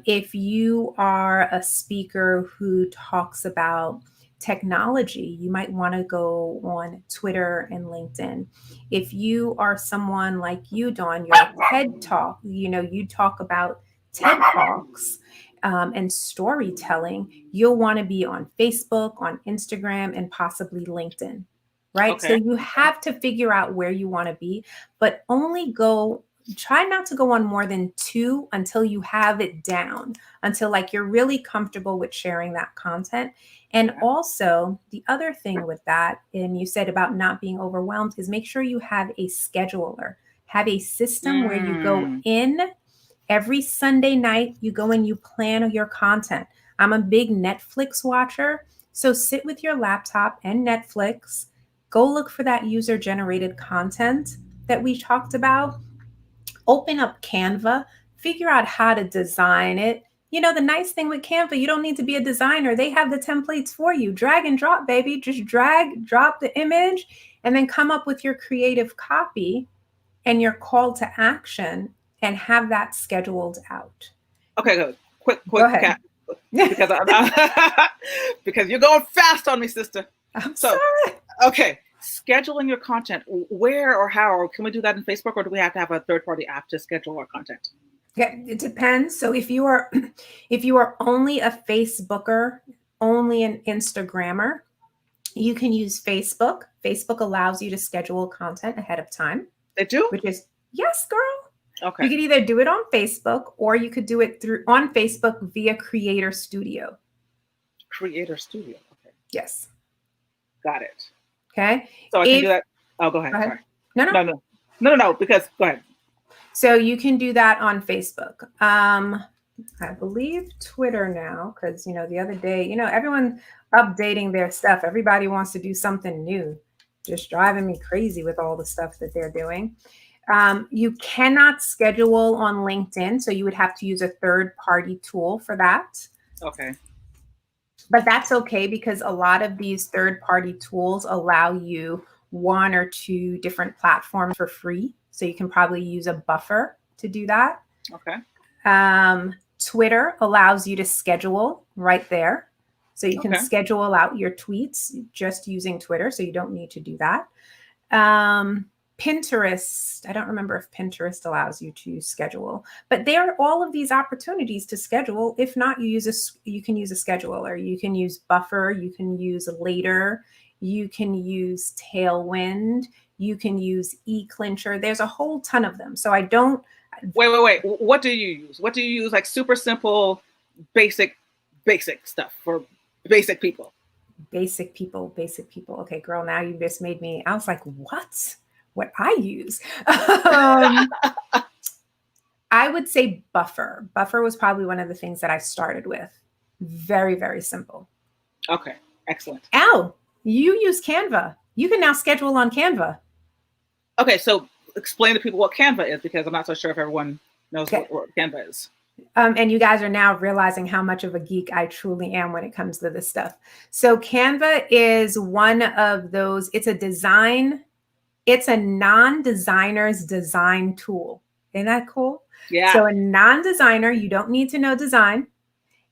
If you are a speaker who talks about technology, you might want to go on Twitter and LinkedIn. If you are someone like you, Dawn, you're a TED Talk, you talk about TED Talks and storytelling, you'll want to be on Facebook, on Instagram, and possibly LinkedIn. Right. Okay. So you have to figure out where you want to be, but try not to go on more than two until you have it down, until like you're really comfortable with sharing that content. And also the other thing with that, and you said about not being overwhelmed, is make sure you have a scheduler, have a system where you go in every Sunday night, you go and you plan your content. I'm a big Netflix watcher. So sit with your laptop and Netflix, go look for that user generated content that we talked about. Open up Canva, figure out how to design it. The nice thing with Canva, you don't need to be a designer. They have the templates for you. Drag and drop, baby. Just drag, drop the image, and then come up with your creative copy and your call to action and have that scheduled out. Okay, good. Quick, Go ahead. Because because you're going fast on me, sister. I'm sorry. Okay. Scheduling your content, where or how, or can we do that in Facebook, or do we have to have a third-party app to schedule our content? Yeah, it depends. So if you are only a Facebooker, only an Instagrammer, you can use Facebook. Facebook allows you to schedule content ahead of time. They do? Which is, yes, girl. Okay. You could either do it on Facebook or you could do it on Facebook via Creator Studio. Creator Studio. Okay. Yes. Got it. Okay. So I can do that. Oh, go ahead. Go ahead. Sorry. No. Because go ahead. So you can do that on Facebook. I believe Twitter now, because the other day, everyone updating their stuff. Everybody wants to do something new. Just driving me crazy with all the stuff that they're doing. You cannot schedule on LinkedIn, so you would have to use a third-party tool for that. Okay. But that's okay, because a lot of these third-party tools allow you one or two different platforms for free. So you can probably use a buffer to do that. Okay. Twitter allows you to schedule right there. So you can Okay. schedule out your tweets just using Twitter. So you don't need to do that. Pinterest, I don't remember if Pinterest allows you to schedule, but there are all of these opportunities to schedule. If not, you can use a scheduler. You can use Buffer. You can use Later. You can use Tailwind. You can use eClincher. There's a whole ton of them. So I don't. Wait. What do you use? What do you use? Like super simple, basic stuff for basic people. Basic people. Okay, girl, now you just made me. I was like, what I use? I would say Buffer. Buffer was probably one of the things that I started with. Very, very simple. Okay, excellent. Al, you use Canva. You can now schedule on Canva. Okay, so explain to people what Canva is, because I'm not so sure if everyone knows what Canva is. And you guys are now realizing how much of a geek I truly am when it comes to this stuff. So Canva is one of those, it's a non-designer's design tool. Isn't that cool? Yeah. So a non-designer, you don't need to know design.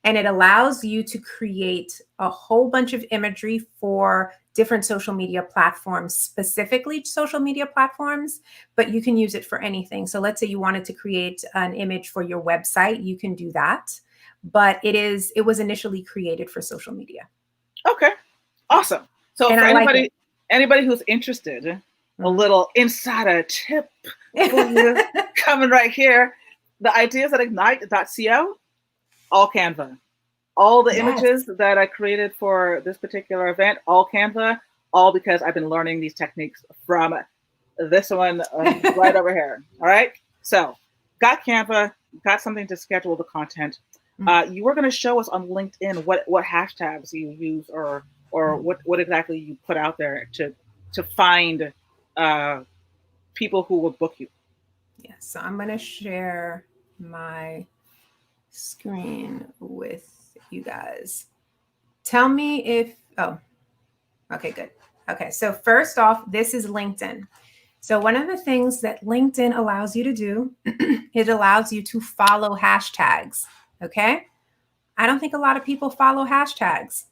And it allows you to create a whole bunch of imagery for different social media platforms, specifically social media platforms, but you can use it for anything. So let's say you wanted to create an image for your website, you can do that. But it was initially created for social media. Okay, awesome. So and for anybody who's interested, a little insider tip coming right here. The ideas at ignite.co, all Canva. All the images that I created for this particular event, all Canva, all because I've been learning these techniques from this one right over here. All right. So got Canva, got something to schedule the content. You were going to show us on LinkedIn what hashtags you use or what exactly you put out there to find people who will book you. Yes. So I'm going to share my screen with you guys. Tell me if, okay, good. Okay, so first off, this is LinkedIn. So one of the things that LinkedIn allows you to do, it allows you to follow hashtags, okay? I don't think a lot of people follow hashtags.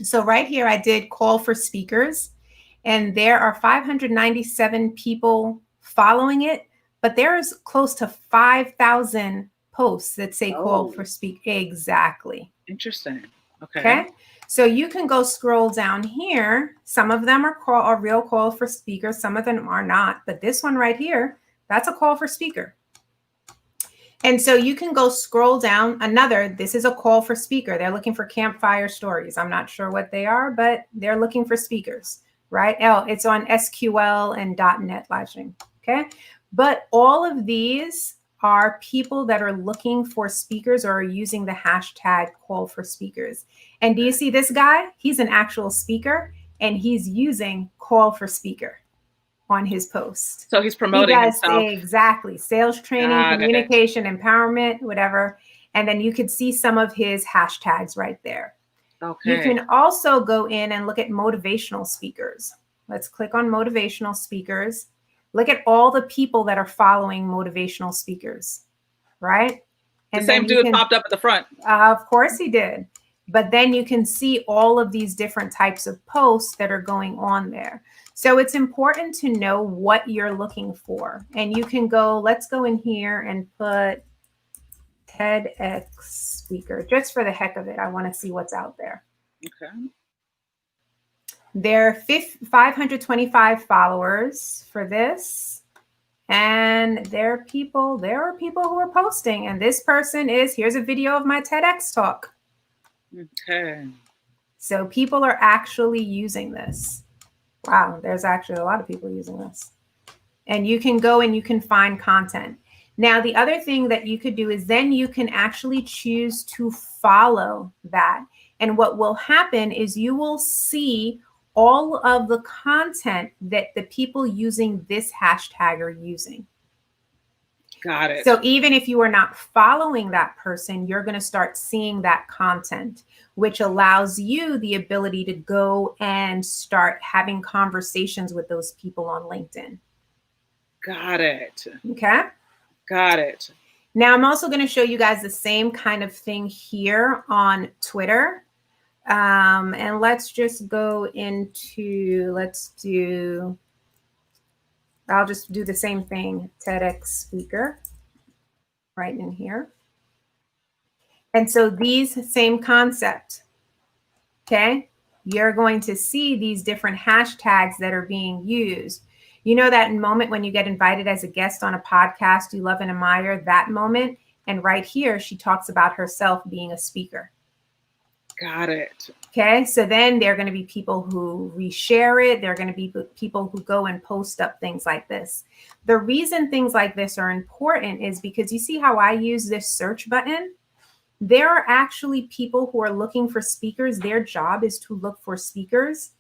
So right here, I did call for speakers, and there are 597 people following it, but there's close to 5,000 posts that say call for speak. Exactly. Interesting. Okay. So you can go scroll down here. Some of them are real call for speakers. Some of them are not. But this one right here, that's a call for speaker. And so you can go scroll down. This is a call for speaker. They're looking for campfire stories. I'm not sure what they are, but they're looking for speakers, right? It's on SQL and .NET live stream. Okay. But all of these are people that are looking for speakers or are using the hashtag call for speakers. And do you see this guy? He's an actual speaker and he's using call for speaker on his post. So he's promoting himself. Exactly. Sales training, communication, empowerment, whatever. And then you could see some of his hashtags right there. Okay. You can also go in and look at motivational speakers. Let's click on motivational speakers. Look at all the people that are following motivational speakers, right? And the same dude popped up at the front. Of course he did. But then you can see all of these different types of posts that are going on there. So it's important to know what you're looking for. And you can go, let's go in here and put TEDx speaker, just for the heck of it. I want to see what's out there. Okay. There are 525 followers for this. And there are people who are posting. And this person here's a video of my TEDx talk. Okay. So people are actually using this. Wow, there's actually a lot of people using this. And you can go and you can find content. Now, the other thing that you could do is then you can actually choose to follow that. And what will happen is you will see all of the content that the people using this hashtag are using. Got it. So even if you are not following that person, you're going to start seeing that content, which allows you the ability to go and start having conversations with those people on LinkedIn. Got it. Okay. Got it. Now I'm also going to show you guys the same kind of thing here on Twitter. And let's just go into, I'll just do the same thing, TEDx speaker right in here. And so these same concept, okay, you're going to see these different hashtags that are being used. You know that moment when you get invited as a guest on a podcast you love and admire, that moment? And right here, she talks about herself being a speaker. Got it. Okay, so then there are going to be people who reshare it. There are going to be people who go and post up things like this. The reason things like this are important is because you see how I use this search button? There are actually people who are looking for speakers. Their job is to look for speakers.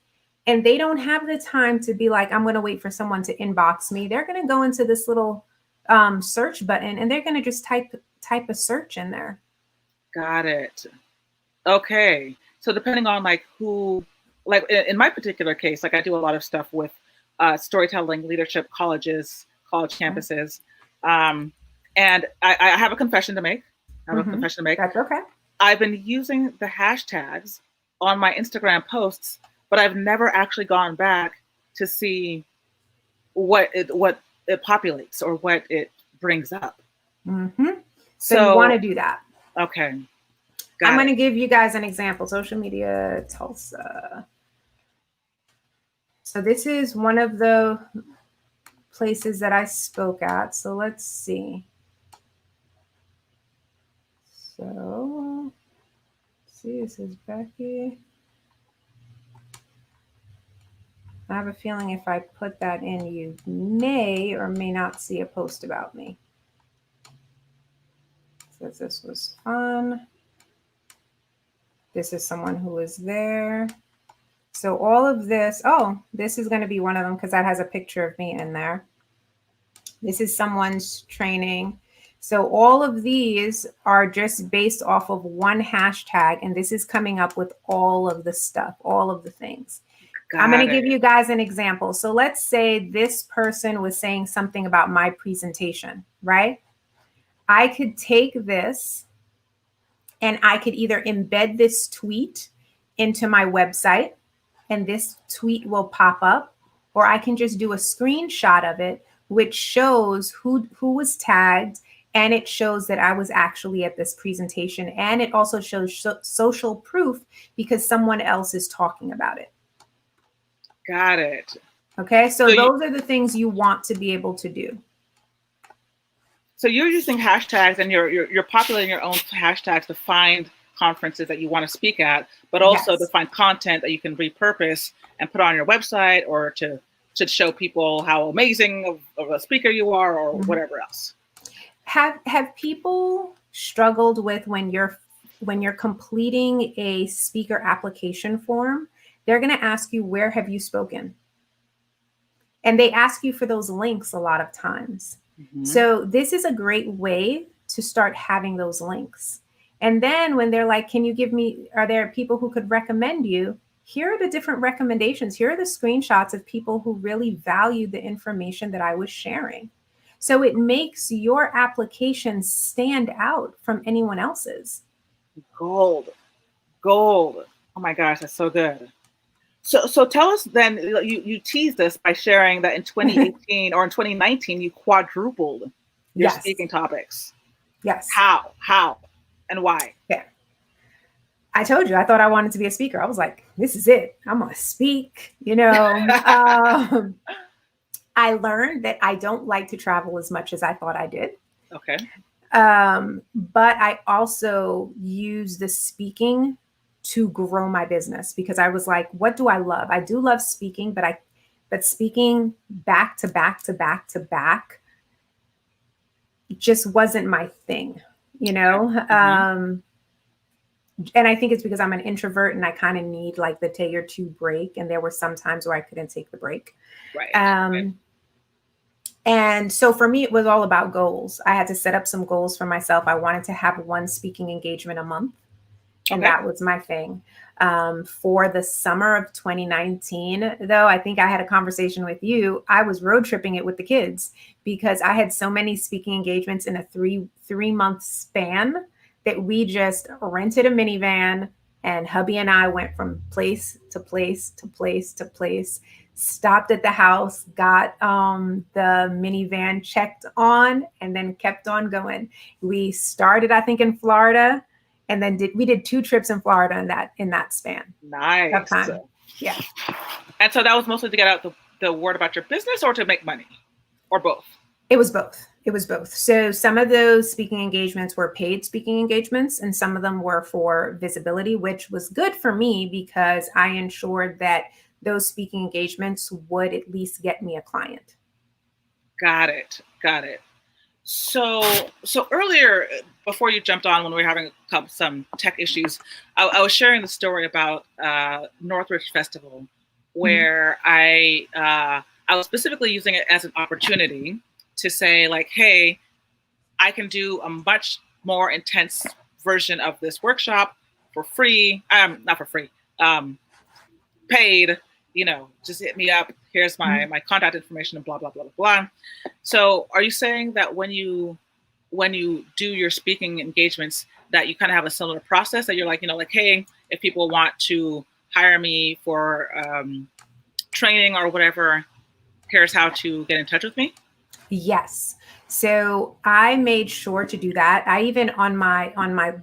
And they don't have the time to be like, I'm going to wait for someone to inbox me. They're going to go into this little search button and they're going to just type a search in there. Got it. Okay. So depending on like who, like in my particular case, like I do a lot of stuff with storytelling, leadership, colleges, college campuses. And I have a confession to make. That's okay. I've been using the hashtags on my Instagram posts, but I've never actually gone back to see what it populates or what it brings up. Mm-hmm. So you want to do that. Okay. I'm going to give you guys an example. Social media Tulsa. So this is one of the places that I spoke at. So let's see. So, see, this is Becky. I have a feeling if I put that in, you may or may not see a post about me. Says this was fun. This is someone who was there. So all of this, this is going to be one of them because that has a picture of me in there. This is someone's training. So all of these are just based off of one hashtag, and this is coming up with all of the stuff, all of the things. I'm going to give you guys an example. So let's say this person was saying something about my presentation, right? I could take this and I could either embed this tweet into my website and this tweet will pop up, or I can just do a screenshot of it, which shows who was tagged, and it shows that I was actually at this presentation, and it also shows social proof because someone else is talking about it. Got it. Okay, so those are the things you want to be able to do. So you're using hashtags and you're populating your own hashtags to find conferences that you want to speak at, but also to find content that you can repurpose and put on your website or to show people how amazing of a speaker you are or whatever else. Have people struggled with when you're completing a speaker application form, they're going to ask you, where have you spoken? And they ask you for those links a lot of times. Mm-hmm. So this is a great way to start having those links. And then when they're like, can you give me, are there people who could recommend you? Here are the different recommendations. Here are the screenshots of people who really valued the information that I was sharing. So it makes your application stand out from anyone else's. Gold. Oh my gosh, that's so good. So tell us then, you teased us by sharing that in 2018 or in 2019, you quadrupled your speaking topics. Yes. How and why? Yeah. I told you, I thought I wanted to be a speaker. I was like, this is it. I'm going to speak, I learned that I don't like to travel as much as I thought I did. Okay. But I also use the speaking to grow my business because I was like, what do I love? I do love speaking, but speaking back to back to back to back just wasn't my thing, Mm-hmm. And I think it's because I'm an introvert and I kind of need like the day or two break. And there were some times where I couldn't take the break. Right. And so for me, it was all about goals. I had to set up some goals for myself. I wanted to have one speaking engagement a month. And that was my thing. For the summer of 2019, though, I think I had a conversation with you. I was road tripping it with the kids because I had so many speaking engagements in a three month span that we just rented a minivan, And hubby and I went from place to place to place to place, stopped at the house, got the minivan checked on, and then kept on going. We started, I think, in Florida, and then we did 2 trips in Florida in that span of Nice. time. Yeah. And so that was mostly to get out the word about your business, or to make money, or both? It was both. It was both. So some of those speaking engagements were paid speaking engagements, and some of them were for visibility, which was good for me because I ensured that those speaking engagements would at least get me a client. Got it. So earlier, before you jumped on, when we were having some tech issues, I was sharing the story about Northridge Festival, where I was specifically using it as an opportunity to say, like, hey, I can do a much more intense version of this workshop for free. Not for free, paid. Just hit me up. Here's my contact information and blah, blah, blah, blah, blah. So are you saying that when you do your speaking engagements, that you kind of have a similar process, that you're like, hey, if people want to hire me for training or whatever, here's how to get in touch with me? Yes. So I made sure to do that. I even on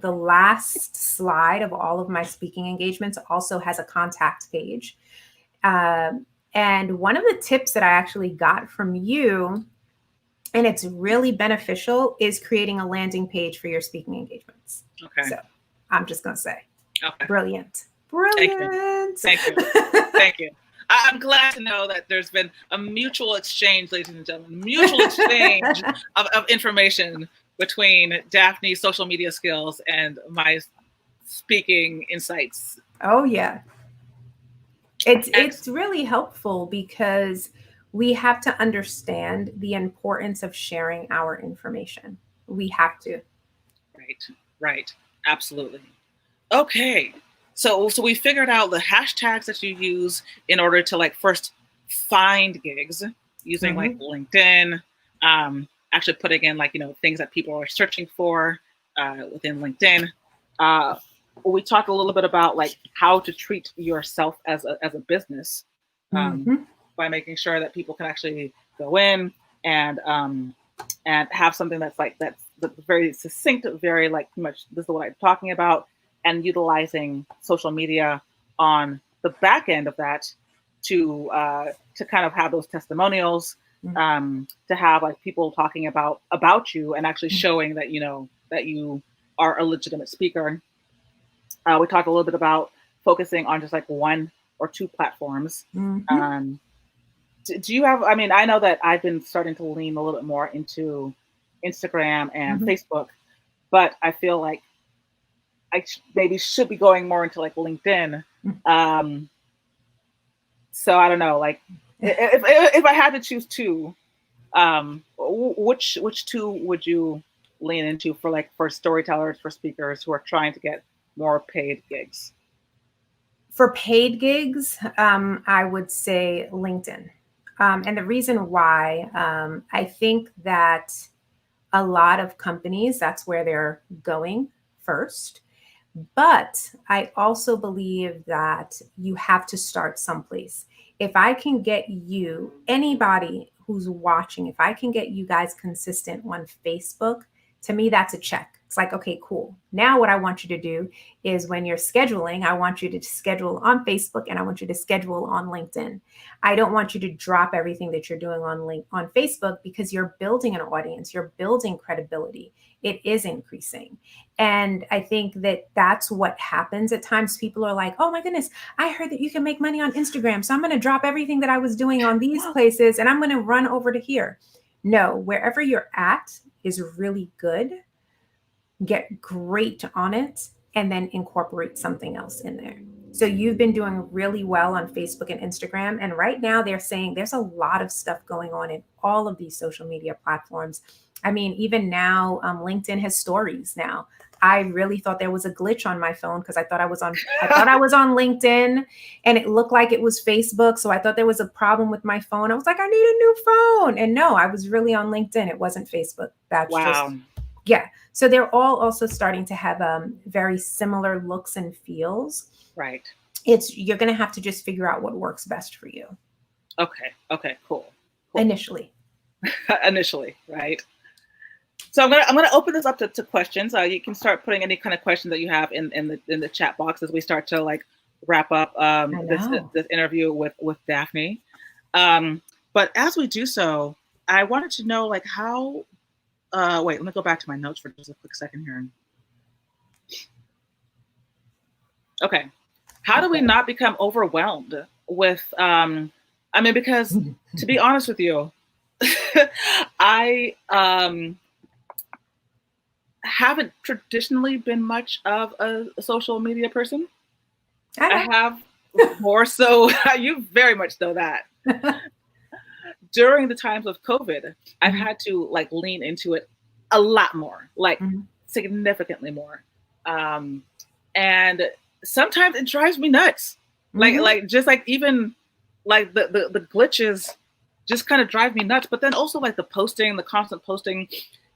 the last slide of all of my speaking engagements also has a contact page. And one of the tips that I actually got from you, and it's really beneficial, is creating a landing page for your speaking engagements. Okay. So I'm just going to say, okay. Brilliant. Thank you. I'm glad to know that there's been a mutual exchange, ladies and gentlemen, of information between Daphne's social media skills and my speaking insights. Oh, yeah. It's really helpful because we have to understand the importance of sharing our information. We have to. Right. Absolutely. Okay. So we figured out the hashtags that you use in order to first find gigs using LinkedIn, actually putting in things that people are searching for within LinkedIn. We talked a little bit about how to treat yourself as a business by making sure that people can actually go in and have something that's very succinct, very pretty much this is what I'm talking about, and utilizing social media on the back end of that to kind of have those testimonials, to have people talking about you and actually showing that that you are a legitimate speaker. We talked a little bit about focusing on just 1 or 2 platforms. Do you have? I mean, I know that I've been starting to lean a little bit more into Instagram and Facebook, but I feel like I maybe should be going more into LinkedIn. So I don't know, if I had to choose 2, which 2 would you lean into for storytellers, for speakers who are trying to get more paid gigs? For paid gigs, I would say LinkedIn. And the reason why, I think that a lot of companies, that's where they're going first. But I also believe that you have to start someplace. If I can get you, anybody who's watching, if I can get you guys consistent on Facebook, to me, that's a check. It's okay, cool. Now what I want you to do is when you're scheduling, I want you to schedule on Facebook and I want you to schedule on LinkedIn. I don't want you to drop everything that you're doing on Facebook, because you're building an audience, you're building credibility. It is increasing. And I think that that's what happens at times. People are like, oh my goodness, I heard that you can make money on Instagram. So I'm going to drop everything that I was doing on these places and I'm going to run over to here. No, wherever you're at is really good. Get great on it and then incorporate something else in there. So you've been doing really well on Facebook and Instagram. And right now they're saying there's a lot of stuff going on in all of these social media platforms. I mean, even now, LinkedIn has stories now. I really thought there was a glitch on my phone because I thought I was on LinkedIn and it looked like it was Facebook. So I thought there was a problem with my phone. I was like, I need a new phone. And no, I was really on LinkedIn. It wasn't Facebook. That's wow. Yeah. So they're all also starting to have very similar looks and feels. Right. You're going to have to just figure out what works best for you. Okay. Okay. Cool. Initially. Initially, right. So I'm gonna open this up to questions. You can start putting any kind of questions that you have in the chat box as we start to like wrap up this interview with Daphne. But as we do so, I wanted to know like how. Wait, let me go back to my notes for just a quick second here. Okay, how do we not become overwhelmed with? I mean, because to be honest with you, I haven't traditionally been much of a social media person. I have more so. You very much know that. During the times of COVID, I've had to like lean into it a lot more, like significantly more. And sometimes it drives me nuts. Like just like even like the glitches just kind of drive me nuts. But then also like the constant posting.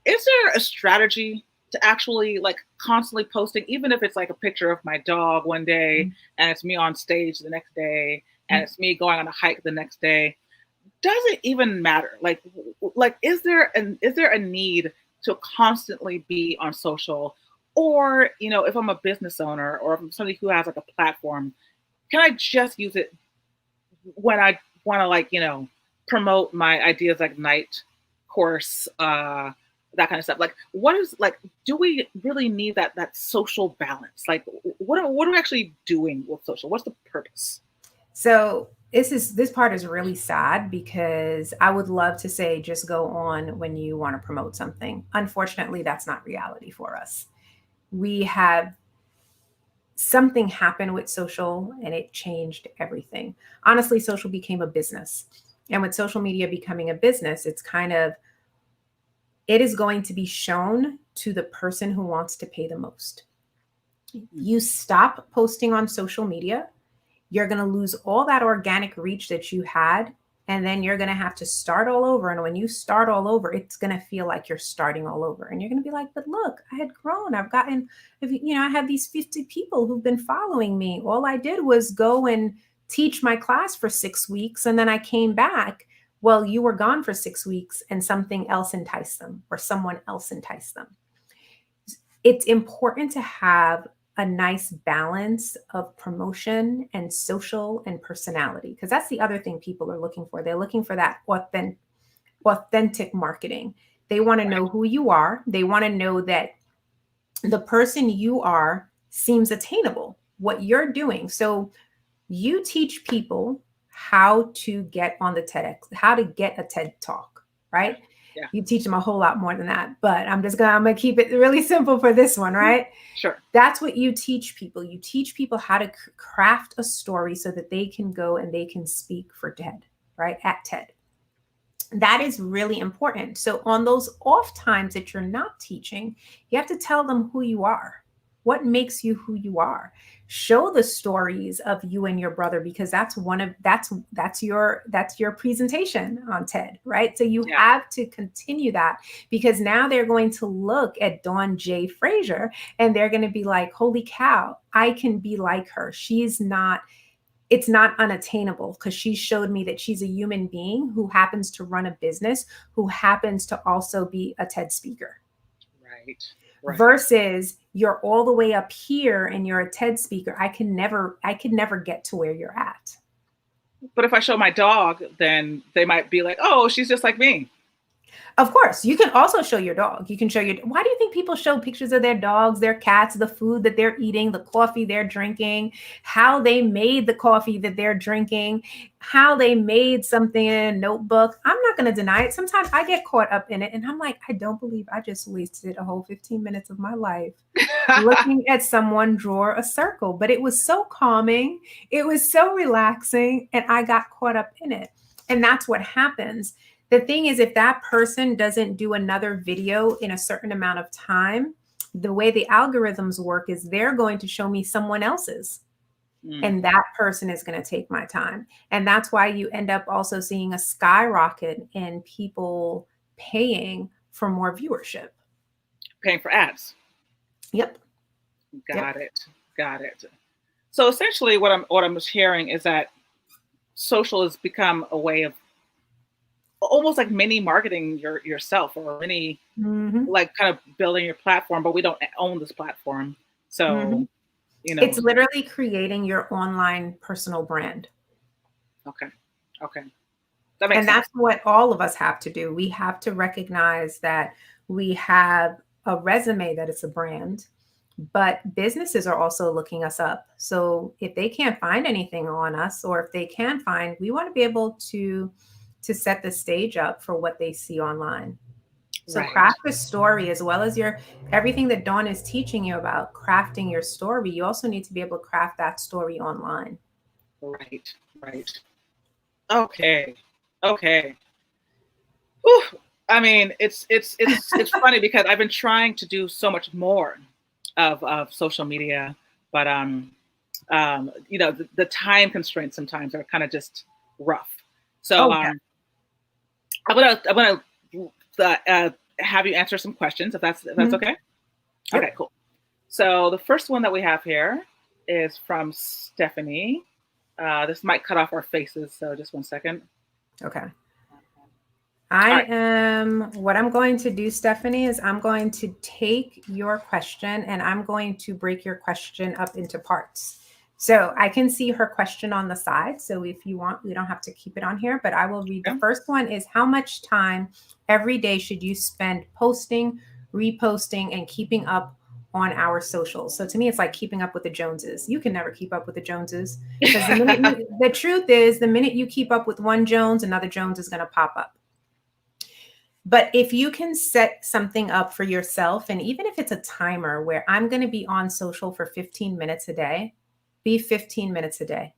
Is there a strategy to actually like constantly posting, even if it's like a picture of my dog one day and it's me on stage the next day and it's me going on a hike the next day? Does it even matter? Like is there a need to constantly be on social? Or, you know, if I'm a business owner or if I'm somebody who has like a platform, can I just use it when I want to like, you know, promote my Ideas Ignite course, that kind of stuff? Like, what is like, do we really need that social balance? Like, what are we actually doing with social? What's the purpose? So this part is really sad because I would love to say just go on when you want to promote something. Unfortunately, that's not reality for us. We have something happen with social and it changed everything. Honestly, social became a business. And with social media becoming a business, it is going to be shown to the person who wants to pay the most. You stop posting on social media, you're going to lose all that organic reach that you had. And then you're going to have to start all over. And when you start all over, it's going to feel like you're starting all over. And you're going to be like, but look, I had grown. I've gotten, you know, I have these 50 people who've been following me. All I did was go and teach my class for 6 weeks. And then I came back. Well, you were gone for 6 weeks and something else enticed them or someone else enticed them. It's important to have a nice balance of promotion and social and personality, because that's the other thing people are looking for. They're looking for that authentic marketing. They want to know who you are. They want to know that the person you are seems attainable, what you're doing. So you teach people how to get on the TEDx, how to get a TED Talk, right? Yeah. You teach them a whole lot more than that, but I'm gonna keep it really simple for this one, right? Sure. That's what you teach people. You teach people how to craft a story so that they can go and they can speak for TED, right? At TED. That is really important. So on those off times that you're not teaching, you have to tell them who you are. What makes you who you are? Show the stories of you and your brother, because that's your presentation on TED, right? So you have to continue that, because now they're going to look at Dawn J. Frazier and they're going to be like, holy cow, I can be like her. It's not unattainable, because she showed me that she's a human being who happens to run a business, who happens to also be a TED speaker. Right. Versus you're all the way up here and you're a TED speaker. I could never get to where you're at. But if I show my dog, then they might be like, oh, she's just like me. Of course, you can also show your dog. You can show why do you think people show pictures of their dogs, their cats, the food that they're eating, the coffee they're drinking, how they made the coffee that they're drinking, how they made something in a notebook? I'm not going to deny it. Sometimes I get caught up in it and I'm like, I don't believe I just wasted a whole 15 minutes of my life looking at someone draw a circle. But it was so calming. It was so relaxing. And I got caught up in it. And that's what happens. The thing is, if that person doesn't do another video in a certain amount of time, the way the algorithms work is they're going to show me someone else's. And that person is going to take my time. And that's why you end up also seeing a skyrocket in people paying for more viewership. paying for ads. Yep. Got it. Got it. So essentially what I'm hearing is that social has become a way of almost like mini marketing yourself, or mini Mm-hmm. like kind of building your platform, but we don't own this platform. So, Mm-hmm. It's literally creating your online personal brand. Okay. Okay. That makes And sense. that's what all of us have to do. We have to recognize that we have a resume that is a brand, but businesses are also looking us up. So if they can't find anything on us, or if they can find, we want to be able to set the stage up for what they see online. So Right. craft a story, as well as your everything that Dawn is teaching you about crafting your story. You also need to be able to craft that story online. Right. Right. Okay. Okay. Whew. I mean, it's funny because I've been trying to do so much more of social media, but you know, the time constraints sometimes are kind of just rough. So Oh, yeah. I'm gonna have you answer some questions if that's okay. Yep. Okay, cool. So the first one that we have here is from Stephanie. This might cut off our faces, so just 1 second. Okay. right. What I'm going to do, Stephanie, is I'm going to take your question and I'm going to break your question up into parts. So I can see her question on the side. So if you want, we don't have to keep it on here, but I will read. The first one is, how much time every day should you spend posting, reposting, and keeping up on our socials? So to me, it's like keeping up with the Joneses. You can never keep up with the Joneses, because the truth is, the minute you keep up with one Jones, another Jones is going to pop up. But if you can set something up for yourself, and even if it's a timer where I'm going to be on social for 15 minutes a day, be 15 minutes a day.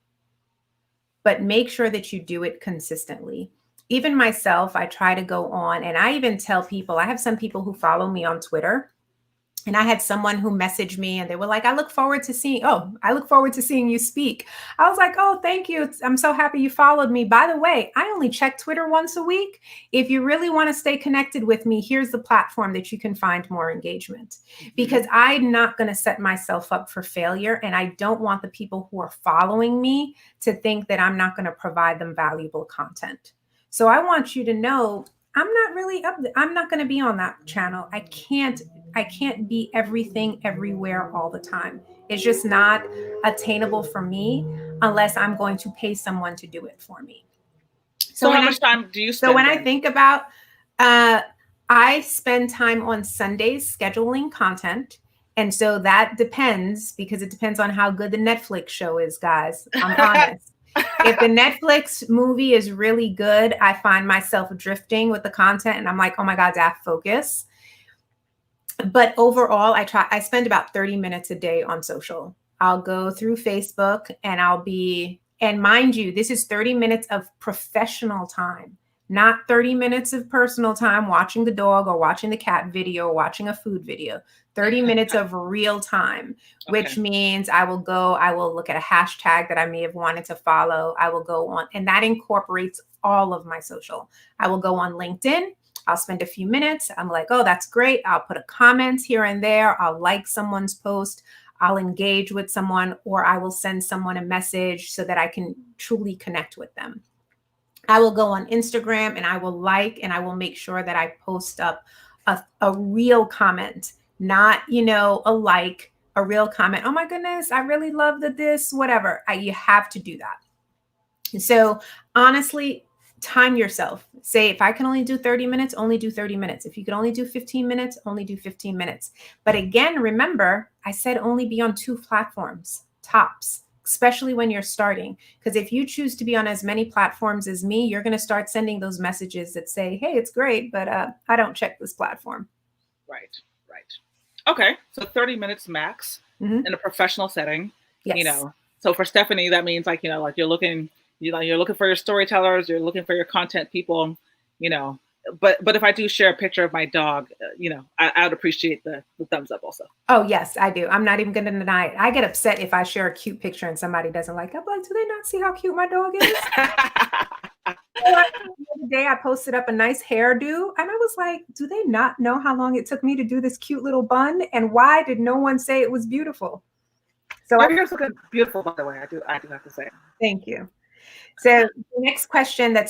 But make sure that you do it consistently. Even myself, I try to go on, and I even tell people, I have some people who follow me on Twitter. And I had someone who messaged me and they were like, I look forward to seeing you speak. I was like, oh, thank you. I'm so happy you followed me. By the way, I only check Twitter once a week. If you really want to stay connected with me, here's the platform that you can find more engagement, because I'm not going to set myself up for failure. And I don't want the people who are following me to think that I'm not going to provide them valuable content. So I want you to know, I'm not going to be on that channel. I can't be everything everywhere all the time. It's just not attainable for me unless I'm going to pay someone to do it for me. So how much time do you spend? So when I think about, I spend time on Sundays scheduling content. And so that depends, because it depends on how good the Netflix show is, guys. I'm honest. If the Netflix movie is really good, I find myself drifting with the content and I'm like, oh my God, Daph, focus. But overall, I spend about 30 minutes a day on social. I'll go through Facebook and and mind you, this is 30 minutes of professional time, not 30 minutes of personal time watching the dog or watching the cat video or watching a food video. 30 minutes of real time, which means I will look at a hashtag that I may have wanted to follow. I will go on, and that incorporates all of my social. I will go on LinkedIn. I'll spend a few minutes. I'm like, oh, that's great. I'll put a comment here and there. I'll like someone's post. I'll engage with someone, or I will send someone a message so that I can truly connect with them. I will go on Instagram and I will like, and I will make sure that I post up a real comment, not, a like, a real comment. Oh my goodness, I really love this, whatever. You have to do that. So honestly, time yourself. Say, if I can only do 30 minutes, only do 30 minutes. If you can only do 15 minutes, only do 15 minutes. But again, remember, I said only be on 2 platforms, tops, especially when you're starting. Because if you choose to be on as many platforms as me, you're going to start sending those messages that say, hey, it's great, but I don't check this platform. Right. Okay. So 30 minutes max in a professional setting. Yes. So for Stephanie, that means like you're looking for your storytellers, you're looking for your content people, but if I do share a picture of my dog, I would appreciate the thumbs up also. Oh, yes, I do. I'm not even going to deny it. I get upset if I share a cute picture and somebody doesn't like it. I'm like, do they not see how cute my dog is? The other day I posted up a nice hairdo and I was like, do they not know how long it took me to do this cute little bun? And why did no one say it was beautiful? So Your hair's looking beautiful, by the way. I do have to say. thank you. So the next question that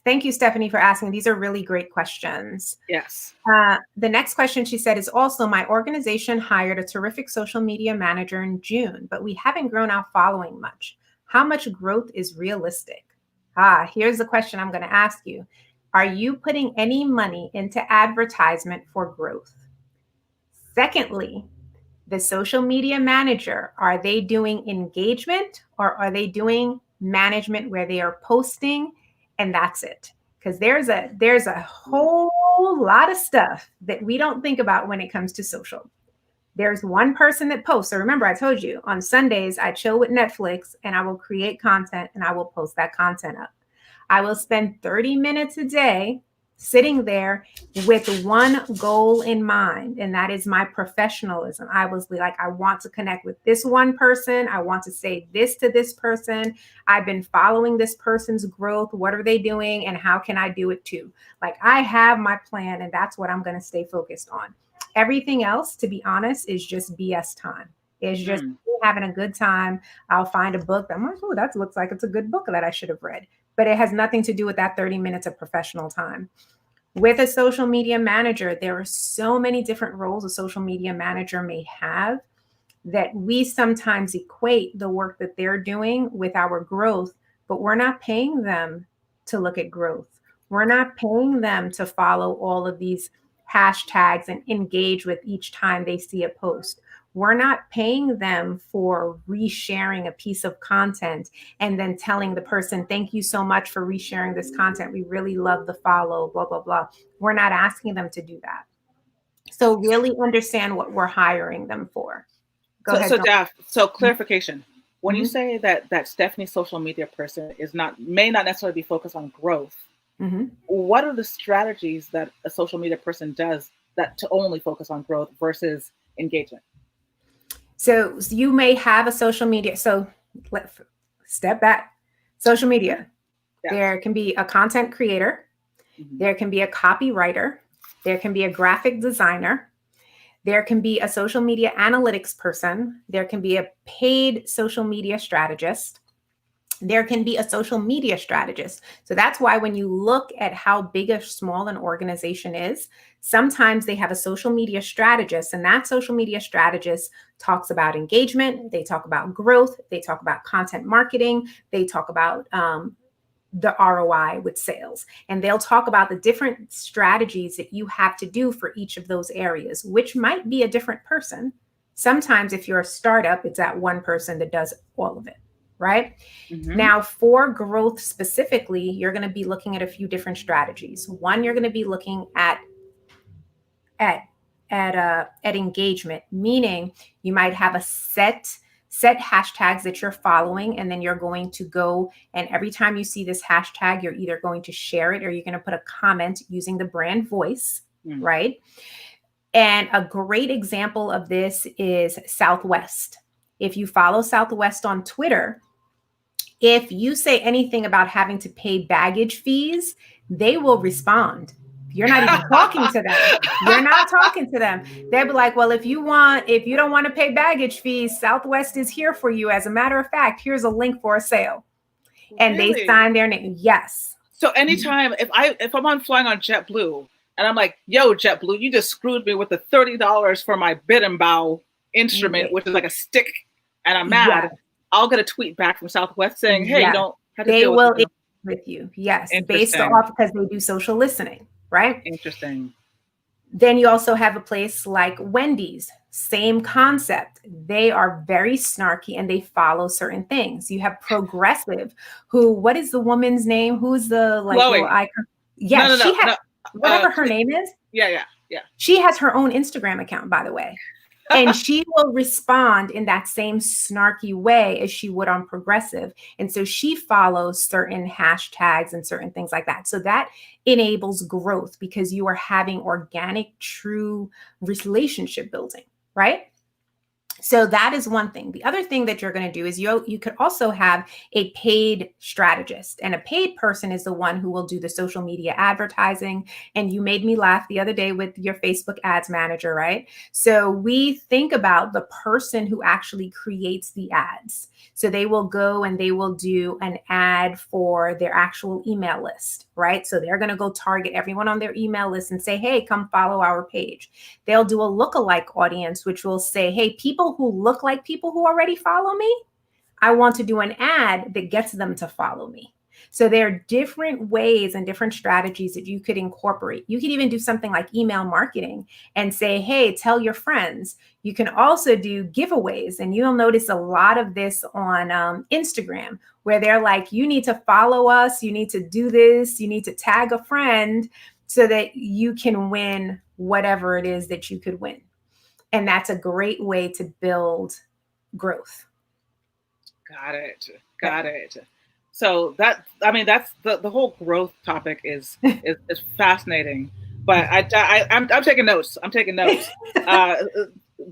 thank you, Stephanie, for asking. These are really great questions. Yes. The next question she said is also, my organization hired a terrific social media manager in June, but we haven't grown our following much. How much growth is realistic? Here's the question I'm going to ask you. Are you putting any money into advertisement for growth? Secondly, the social media manager, are they doing engagement or are they doing management where they are posting and that's it? Because there's a whole lot of stuff that we don't think about when it comes to social. There's one person that posts. So remember, I told you on Sundays, I chill with Netflix and I will create content and I will post that content up. I will spend 30 minutes a day sitting there with one goal in mind, and that is my professionalism. I was like, I want to connect with this one person. I want to say this to this person. I've been following this person's growth. What are they doing? And how can I do it too? Like, I have my plan, and that's what I'm going to stay focused on. Everything else, to be honest, is just BS time. It's just having a good time. I'll find a book that I'm like, oh, that looks like it's a good book that I should have read. But it has nothing to do with that 30 minutes of professional time. With a social media manager, there are so many different roles a social media manager may have that we sometimes equate the work that they're doing with our growth, but we're not paying them to look at growth. We're not paying them to follow all of these hashtags and engage with each time they see a post. We're not paying them for resharing a piece of content and then telling the person, thank you so much for resharing this content. We really love the follow, blah, blah, blah. We're not asking them to do that. So really understand what we're hiring them for. Go ahead. So Daph, so clarification. When you say that Stephanie's social media person may not necessarily be focused on growth, what are the strategies that a social media person does that to only focus on growth versus engagement? So you may have a social media. So let's step back. Social media. Yes. There can be a content creator. There can be a copywriter. There can be a graphic designer. There can be a social media analytics person. There can be a paid social media strategist. There can be a social media strategist. So that's why when you look at how big or small an organization is, sometimes they have a social media strategist, and that social media strategist talks about engagement. They talk about growth. They talk about content marketing. They talk about the ROI with sales. And they'll talk about the different strategies that you have to do for each of those areas, which might be a different person. Sometimes if you're a startup, it's that one person that does all of it. Right? Now, for growth specifically, you're going to be looking at a few different strategies. One, you're going to be looking at engagement, meaning you might have a set hashtags that you're following, and then you're going to go and every time you see this hashtag, you're either going to share it or you're going to put a comment using the brand voice, right? And a great example of this is Southwest. If you follow Southwest on Twitter, if you say anything about having to pay baggage fees, they will respond. You're not even talking to them. You're not talking to them. They'll be like, well, if you don't want to pay baggage fees, Southwest is here for you. As a matter of fact, here's a link for a sale. And they sign their name. Yes. So anytime if I'm flying on JetBlue and I'm like, yo, JetBlue, you just screwed me with the $30 for my bid and bow instrument, which is like a stick, and I'm mad. Yeah. I'll get a tweet back from Southwest saying, hey, you don't have to deal with you. Yes. Based off because they do social listening, right? Interesting. Then you also have a place like Wendy's, same concept. They are very snarky and they follow certain things. You have Progressive, what is the woman's name? Who's the little icon? Yeah, whatever her name is. Yeah. She has her own Instagram account, by the way. And she will respond in that same snarky way as she would on Progressive. And so she follows certain hashtags and certain things like that. So that enables growth because you are having organic, true relationship building, right? So that is one thing. The other thing that you're going to do is you could also have a paid strategist, and a paid person is the one who will do the social media advertising. And you made me laugh the other day with your Facebook ads manager, right? So we think about the person who actually creates the ads. So they will go and they will do an ad for their actual email list, right? So they're going to go target everyone on their email list and say, hey, come follow our page. They'll do a lookalike audience, which will say, hey, people who look like people who already follow me, I want to do an ad that gets them to follow me. So there are different ways and different strategies that you could incorporate. You could even do something like email marketing and say, hey, tell your friends. You can also do giveaways. And you'll notice a lot of this on Instagram, where they're like, you need to follow us. You need to do this. You need to tag a friend so that you can win whatever it is that you could win. And that's a great way to build growth. Got it. So that's the whole growth topic is fascinating. But I'm taking notes.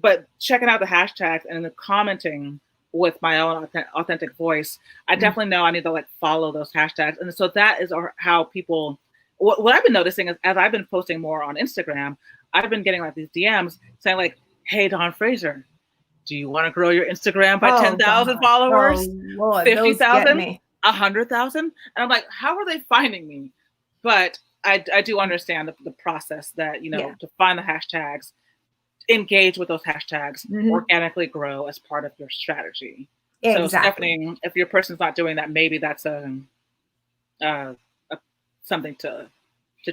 But checking out the hashtags and the commenting with my own authentic voice, I definitely know I need to like follow those hashtags. And so that is how people. What I've been noticing is, as I've been posting more on Instagram, I've been getting like these DMs saying like, "Hey, Dawn Fraser, do you want to grow your Instagram by 10,000 followers, 50,000, 100,000?" And I'm like, how are they finding me? But I do understand the process that, to find the hashtags, engage with those hashtags, organically grow as part of your strategy. Exactly. So Stephanie, if your person's not doing that, maybe that's something to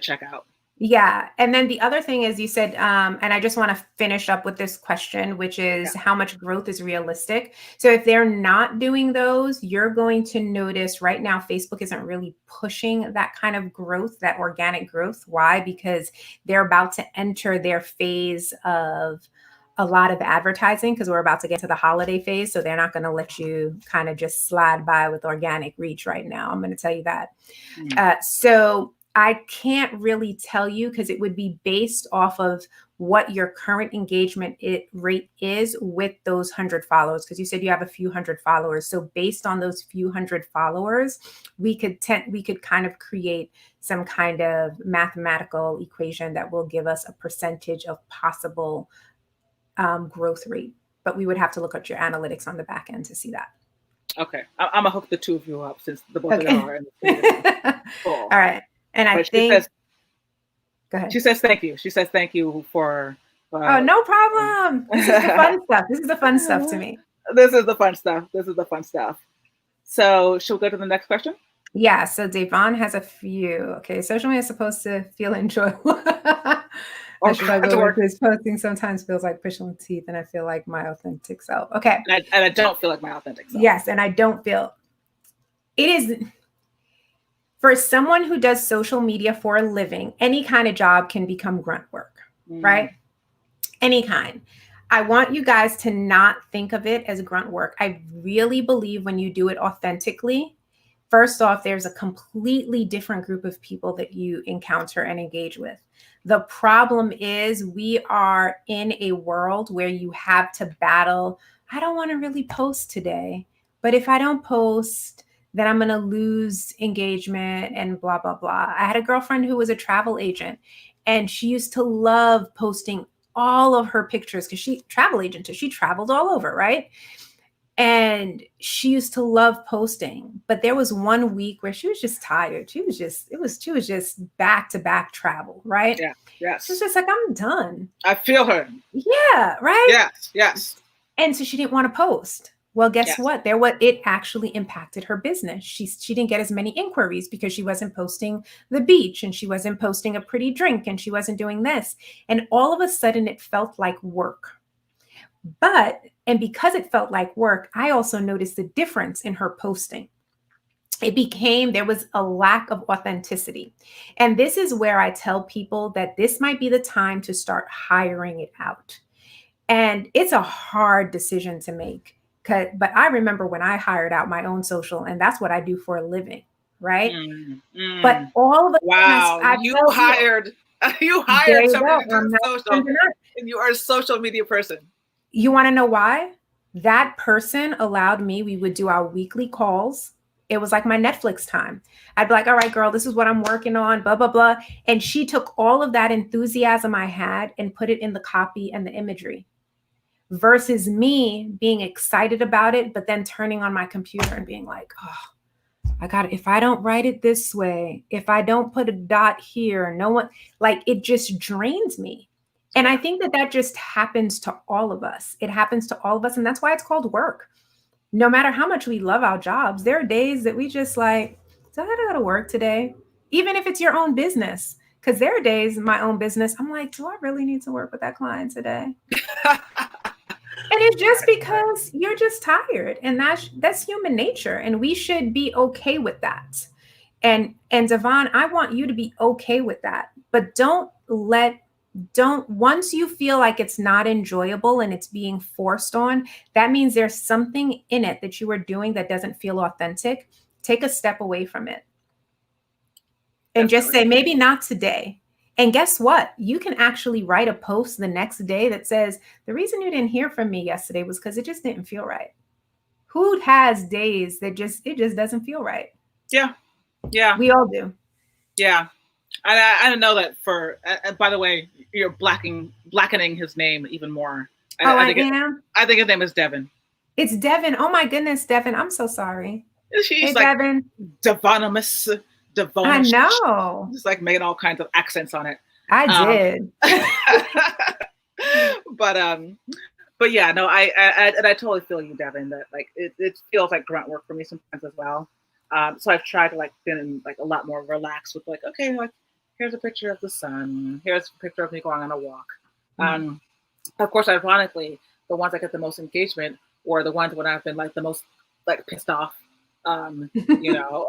check out. Yeah. And then the other thing is you said, and I just want to finish up with this question, which is how much growth is realistic? So if they're not doing those, you're going to notice right now, Facebook isn't really pushing that kind of growth, that organic growth. Why? Because they're about to enter their phase of a lot of advertising, because we're about to get to the holiday phase. So they're not going to let you kind of just slide by with organic reach right now. I'm going to tell you that. So I can't really tell you, because it would be based off of what your current engagement rate is with those 100 followers. Because you said you have a few hundred followers. So based on those few hundred followers, we could kind of create some kind of mathematical equation that will give us a percentage of possible growth rate. But we would have to look at your analytics on the back end to see that. Okay. I'm gonna hook the two of you up, since the both of them are in the cool. All right. And I think, go ahead. She says thank you. She says thank you for. Oh, no problem. This is the fun stuff. This is the fun stuff to me. This is the fun stuff. So should we go to the next question? Yeah. So Devon has a few. Okay. Social media is supposed to feel enjoyable. I struggle with this. Posting sometimes feels like pushing teeth, and I feel like my authentic self. Okay. And I don't feel like my authentic self. Yes. And I don't feel it is. For someone who does social media for a living, any kind of job can become grunt work, right? Any kind. I want you guys to not think of it as grunt work. I really believe when you do it authentically, first off, there's a completely different group of people that you encounter and engage with. The problem is we are in a world where you have to battle. I don't want to really post today, but if I don't post, then I'm going to lose engagement and blah, blah, blah. I had a girlfriend who was a travel agent, and she used to love posting all of her pictures because she travel agent, so she traveled all over, right? And she used to love posting, but there was one week where she was just tired. She was just back to back travel, right? Yeah. Yes. She was just like, I'm done. I feel her. Yeah. Right. Yes. And so she didn't want to post. Well, guess what? It actually impacted her business. She didn't get as many inquiries because she wasn't posting the beach, and she wasn't posting a pretty drink, and she wasn't doing this. And all of a sudden it felt like work. And because it felt like work, I also noticed the difference in her posting. There was a lack of authenticity. And this is where I tell people that this might be the time to start hiring it out. And it's a hard decision to make. But I remember when I hired out my own social, and that's what I do for a living, right? But all of it, you hired somebody social, and you are a social media person. You want to know why? That person allowed me, we would do our weekly calls. It was like my Netflix time. I'd be like, all right, girl, this is what I'm working on, blah, blah, blah. And she took all of that enthusiasm I had and put it in the copy and the imagery versus me being excited about it, but then turning on my computer and being like, oh, I got it. If I don't write it this way, if I don't put a dot here, no one, like it just drains me. And I think that that just happens to all of us. It happens to all of us. And that's why it's called work. No matter how much we love our jobs, there are days that we just like, do I gotta go to work today? Even if it's your own business. Because there are days in my own business, I'm like, do I really need to work with that client today? And it's just because you're just tired. And that's human nature. And we should be okay with that. And Devon, I want you to be okay with that. But don't once you feel like it's not enjoyable and it's being forced on, that means there's something in it that you are doing that doesn't feel authentic. Take a step away from it and just say, maybe not today. And guess what? You can actually write a post the next day that says, the reason you didn't hear from me yesterday was because it just didn't feel right. Who has days that it just doesn't feel right? Yeah. Yeah. We all do. Yeah. I don't know that by the way, you're blackening his name even more. I am? I think his name is Devin. It's Devin. Oh my goodness, Devin. I'm so sorry. She's hey, like Devin. Devonimus. I know. Just like making all kinds of accents on it. I did. But yeah, no, I totally feel you, Devin, that like it feels like grunt work for me sometimes as well. So I've tried to like been like a lot more relaxed with like, okay, like here's a picture of the sun. Here's a picture of me going on a walk. Mm-hmm. Of course, ironically, the ones that get the most engagement were the ones when I've been like the most like pissed off, you know,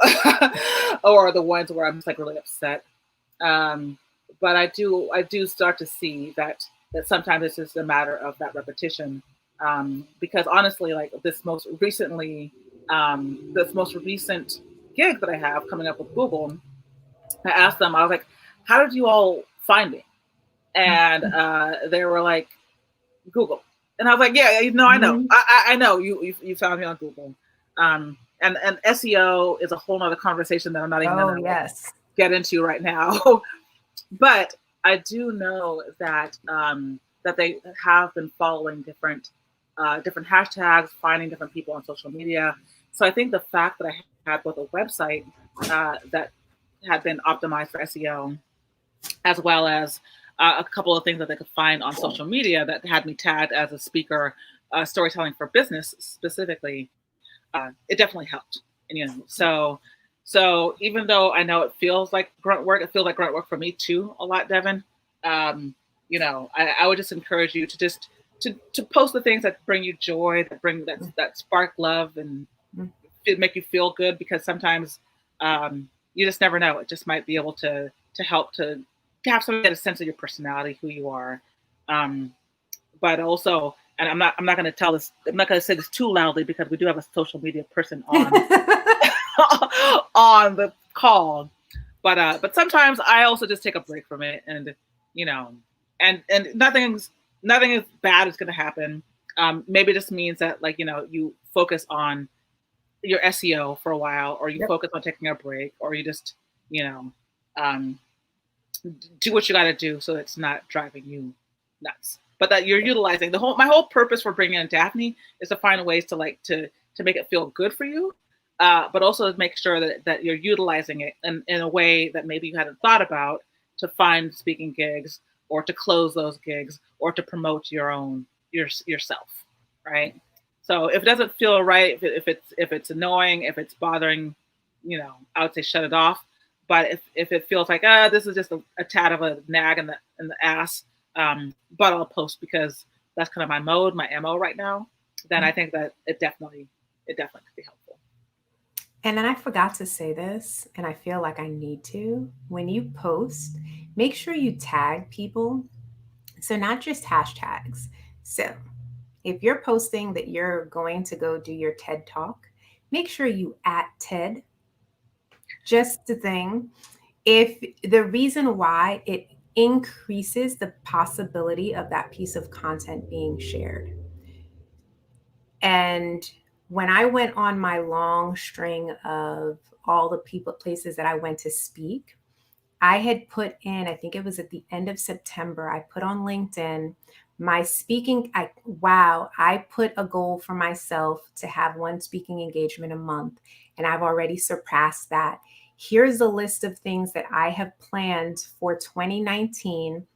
or the ones where I'm just like really upset. But I do start to see that sometimes it's just a matter of that repetition. Because honestly, like this most recent gig that I have coming up with Google, I asked them, I was like, how did you all find me? And they were like, Google. And I was like, yeah, no, I know. I know you found me on Google. And SEO is a whole nother conversation that I'm not even going to get into right now. But I do know that that they have been following different hashtags, finding different people on social media. So I think the fact that I had both a website that had been optimized for SEO, as well as a couple of things that they could find on social media that had me tagged as a speaker, storytelling for business specifically, it definitely helped. And, you know, so even though I know it feels like grunt work, it feels like grunt work for me too a lot, Devin. You know, I would just encourage you to just to post the things that bring you joy, that spark love and make you feel good, because sometimes you just never know. It just might be able to help to have somebody get a sense of your personality, who you are. But also, and I'm not going to tell this, I'm not going to say this too loudly because we do have a social media person on on the call. But sometimes I also just take a break from it, and you know, and nothing is bad is going to happen. Maybe it just means that, like, you know, you focus on your SEO for a while, or you focus on taking a break, or you just, you know, do what you got to do so it's not driving you nuts. But that you're utilizing my whole purpose for bringing in Daphne is to find ways to make it feel good for you, but also to make sure that you're utilizing it in a way that maybe you hadn't thought about, to find speaking gigs, or to close those gigs, or to promote yourself, right? So if it doesn't feel right, if it's annoying, if it's bothering, you know, I would say shut it off. But if it feels like, this is just a tad of a nag in the ass, but I'll post because that's kind of my mode, my MO right now, then I think that it definitely could be helpful. And then I forgot to say this, and I feel like I need to. When you post, make sure you tag people. So not just hashtags. So if you're posting that you're going to go do your TED Talk, make sure you @TED. Just the thing. If the reason why it increases the possibility of that piece of content being shared. And when I went on my long string of all the places that I went to speak, I had put in, I think it was at the end of September, I put on LinkedIn my speaking. I put a goal for myself to have one speaking engagement a month, and I've already surpassed that. Here's a list of things that I have planned for 2019.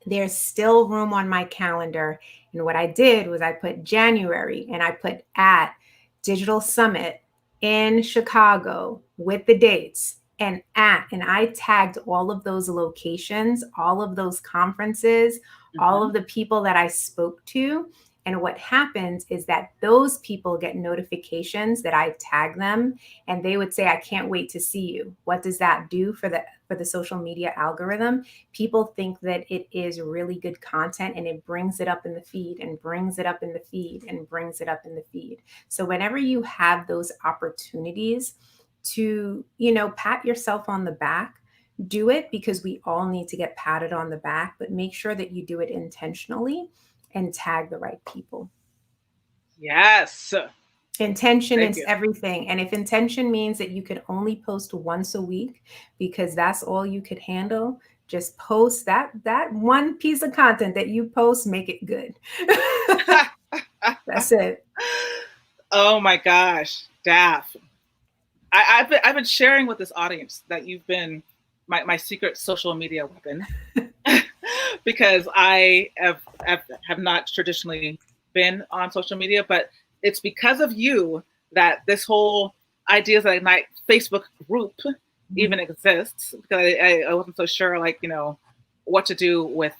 There's still room on my calendar. And what I did was I put January and I put at Digital Summit in Chicago with the dates and I tagged all of those locations, all of those conferences, all of the people that I spoke to. And what happens is that those people get notifications that I tag them, and they would say, I can't wait to see you. What does that do for the social media algorithm? People think that it is really good content, and it brings it up in the feed and brings it up in the feed and brings it up in the feed. So whenever you have those opportunities to, pat yourself on the back, do it, because we all need to get patted on the back, but make sure that you do it intentionally and tag the right people. Yes. Intention is everything. And if intention means that you can only post once a week because that's all you could handle, just post that one piece of content that you post, make it good. That's it. Oh my gosh, Daph. I've been sharing with this audience that you've been my secret social media weapon. Because I have not traditionally been on social media, but it's because of you that this whole Ideas That Ignite Facebook group even exists. Because I wasn't so sure, what to do with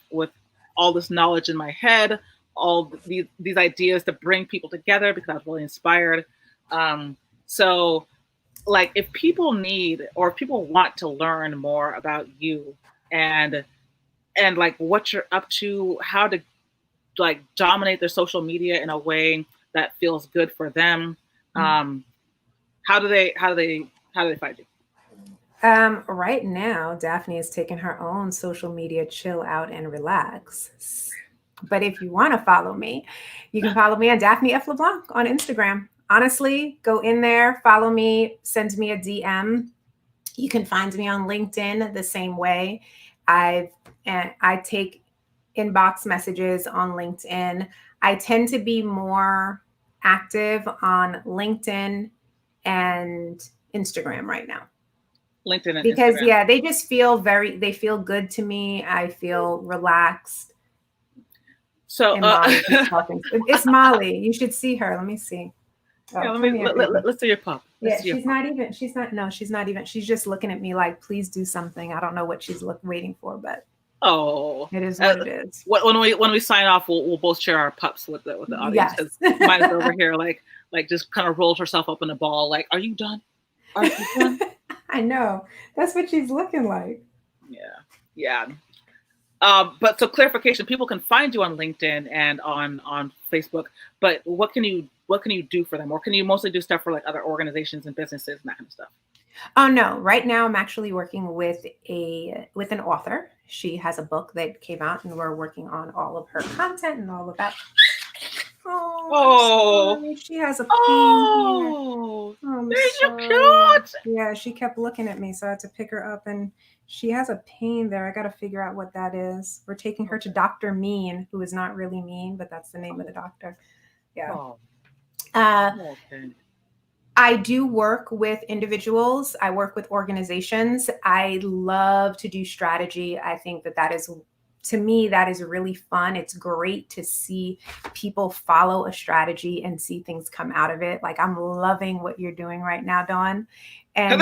all this knowledge in my head, all these ideas to bring people together, because I was really inspired. So, if people need, or if people want to learn more about you and what you're up to, how to dominate their social media in a way that feels good for them, how do they find you? Right now, Daphne is taking her own social media chill out and relax. But if you want to follow me, you can follow me on Daphne F. LeBlanc on Instagram. Honestly, go in there, follow me, send me a DM. You can find me on LinkedIn the same way. I take inbox messages on LinkedIn. I tend to be more active on LinkedIn and Instagram right now. LinkedIn and because Instagram. they just they feel good to me. I feel relaxed. So it's Molly. You should see her. Let me see. Oh, yeah, let's see your pup. She's not even. She's just looking at me like, please do something. I don't know what she's waiting for, but it is what it is. When we sign off, we'll both share our pups with the audience. Yes. Mine is over here, just kind of rolls herself up in a ball. Are you done? Are you done? I know. That's what she's looking like. Yeah. But so clarification, people can find you on LinkedIn and on Facebook, but what can you do for them? Or can you mostly do stuff for other organizations and businesses and that kind of stuff? Oh no, right now I'm actually working with an author. She has a book that came out, and we're working on all of her content and all of that. Oh, she has a pain. Oh, so cute. Yeah, she kept looking at me, so I had to pick her up, and she has a pain there. I got to figure out what that is. We're taking her to Dr. Mean, who is not really mean, but that's the name of the doctor. Yeah. Okay. I do work with individuals. I work with organizations. I love to do strategy. I think that is, to me, that is really fun. It's great to see people follow a strategy and see things come out of it. I'm loving what you're doing right now, Dawn. And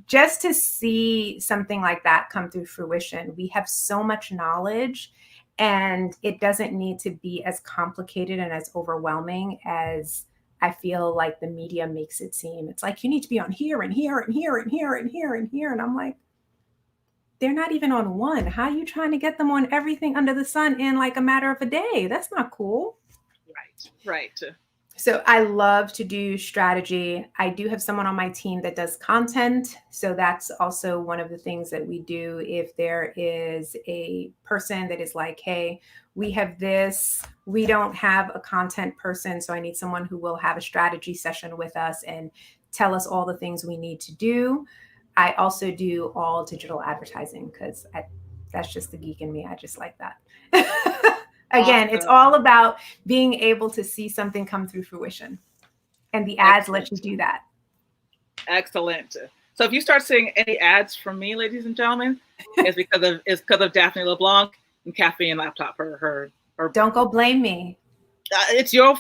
just to see something like that come through fruition. We have so much knowledge, and it doesn't need to be as complicated and as overwhelming as I feel like the media makes it seem. It's you need to be on here and here and here and here and here and here. And I'm like, they're not even on one. How are you trying to get them on everything under the sun in a matter of a day? That's not cool. Right. So I love to do strategy. I do have someone on my team that does content. So that's also one of the things that we do. If there is a person that is like, hey, we have this, we don't have a content person. So I need someone who will have a strategy session with us and tell us all the things we need to do. I also do all digital advertising because that's just the geek in me. I just like that. Again, Awesome. it's all about being able to see something come through fruition. And the ads let you do that. Excellent. So if you start seeing any ads from me, ladies and gentlemen, it's because of Daphne LeBlanc and Caffeine Laptop. Her Don't go blame me. It's your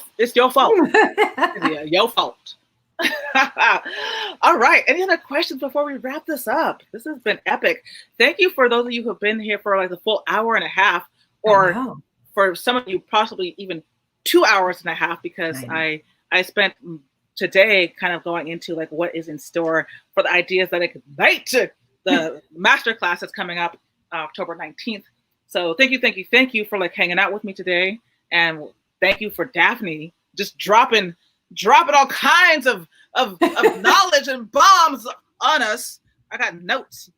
fault. Yeah, your fault. All right. Any other questions before we wrap this up? This has been epic. Thank you for those of you who have been here for like the full hour and a half, or for some of you possibly even 2 hours and a half, because I spent today kind of going into like what is in store for the Ideas That Ignite, the masterclass that's coming up October 19th. So thank you for like hanging out with me today, and thank you for Daphne just dropping all kinds of knowledge and bombs on us. I got notes,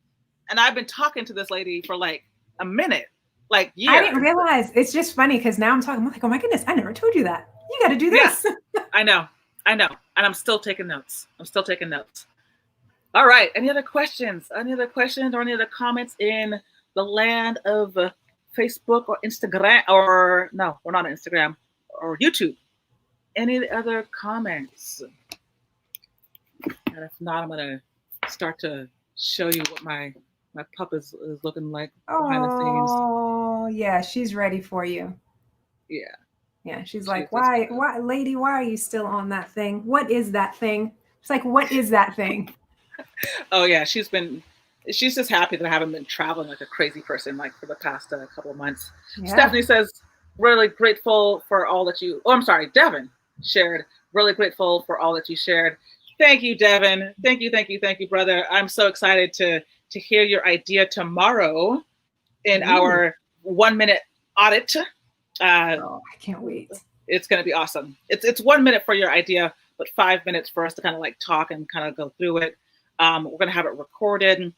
and I've been talking to this lady for like a minute, like years. I didn't realize. It's just funny because now I'm talking. I'm like, oh my goodness, I never told you that. You got to do this. Yeah, I know, and I'm still taking notes. All right. Any other questions? Or any other comments in the land of Facebook or Instagram? Or no, we're not on Instagram or YouTube. Any other comments? And if not, I'm gonna start to show you what my pup is looking like behind the scenes. Oh yeah, she's ready for you. Yeah, she's like, why, lady, why are you still on that thing? What is that thing? It's like, what is that thing? Oh yeah, she's just happy that I haven't been traveling like a crazy person like for the past couple of months. Yeah. Stephanie says, really grateful for all that you. Oh, I'm sorry, Devin shared. Really grateful for all that you shared. Thank you, Devin. Thank you, brother. I'm so excited to hear your idea tomorrow in our 1 minute audit. I can't wait. It's going to be awesome. It's 1 minute for your idea, but 5 minutes for us to kind of like talk and kind of go through it. We're going to have it recorded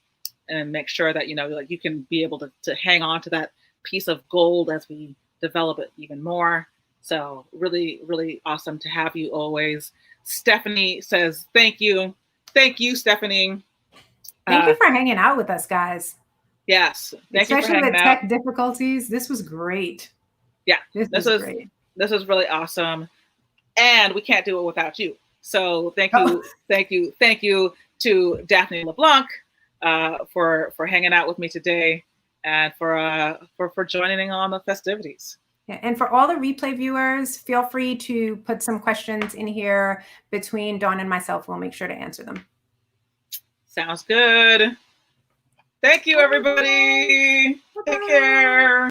and make sure that, like you can be able to hang on to that piece of gold as we develop it even more. So really, really awesome to have you always. Stephanie says, thank you. Thank you, Stephanie. Thank you for hanging out with us, guys. Yes. Especially with tech difficulties. This was great. Yeah. This was great. This was really awesome. And we can't do it without you. So thank you to Daphne LeBlanc for hanging out with me today and for joining on the festivities. Yeah, and for all the replay viewers, feel free to put some questions in here between Dawn and myself. We'll make sure to answer them. Sounds good. Thank you, everybody. Take care.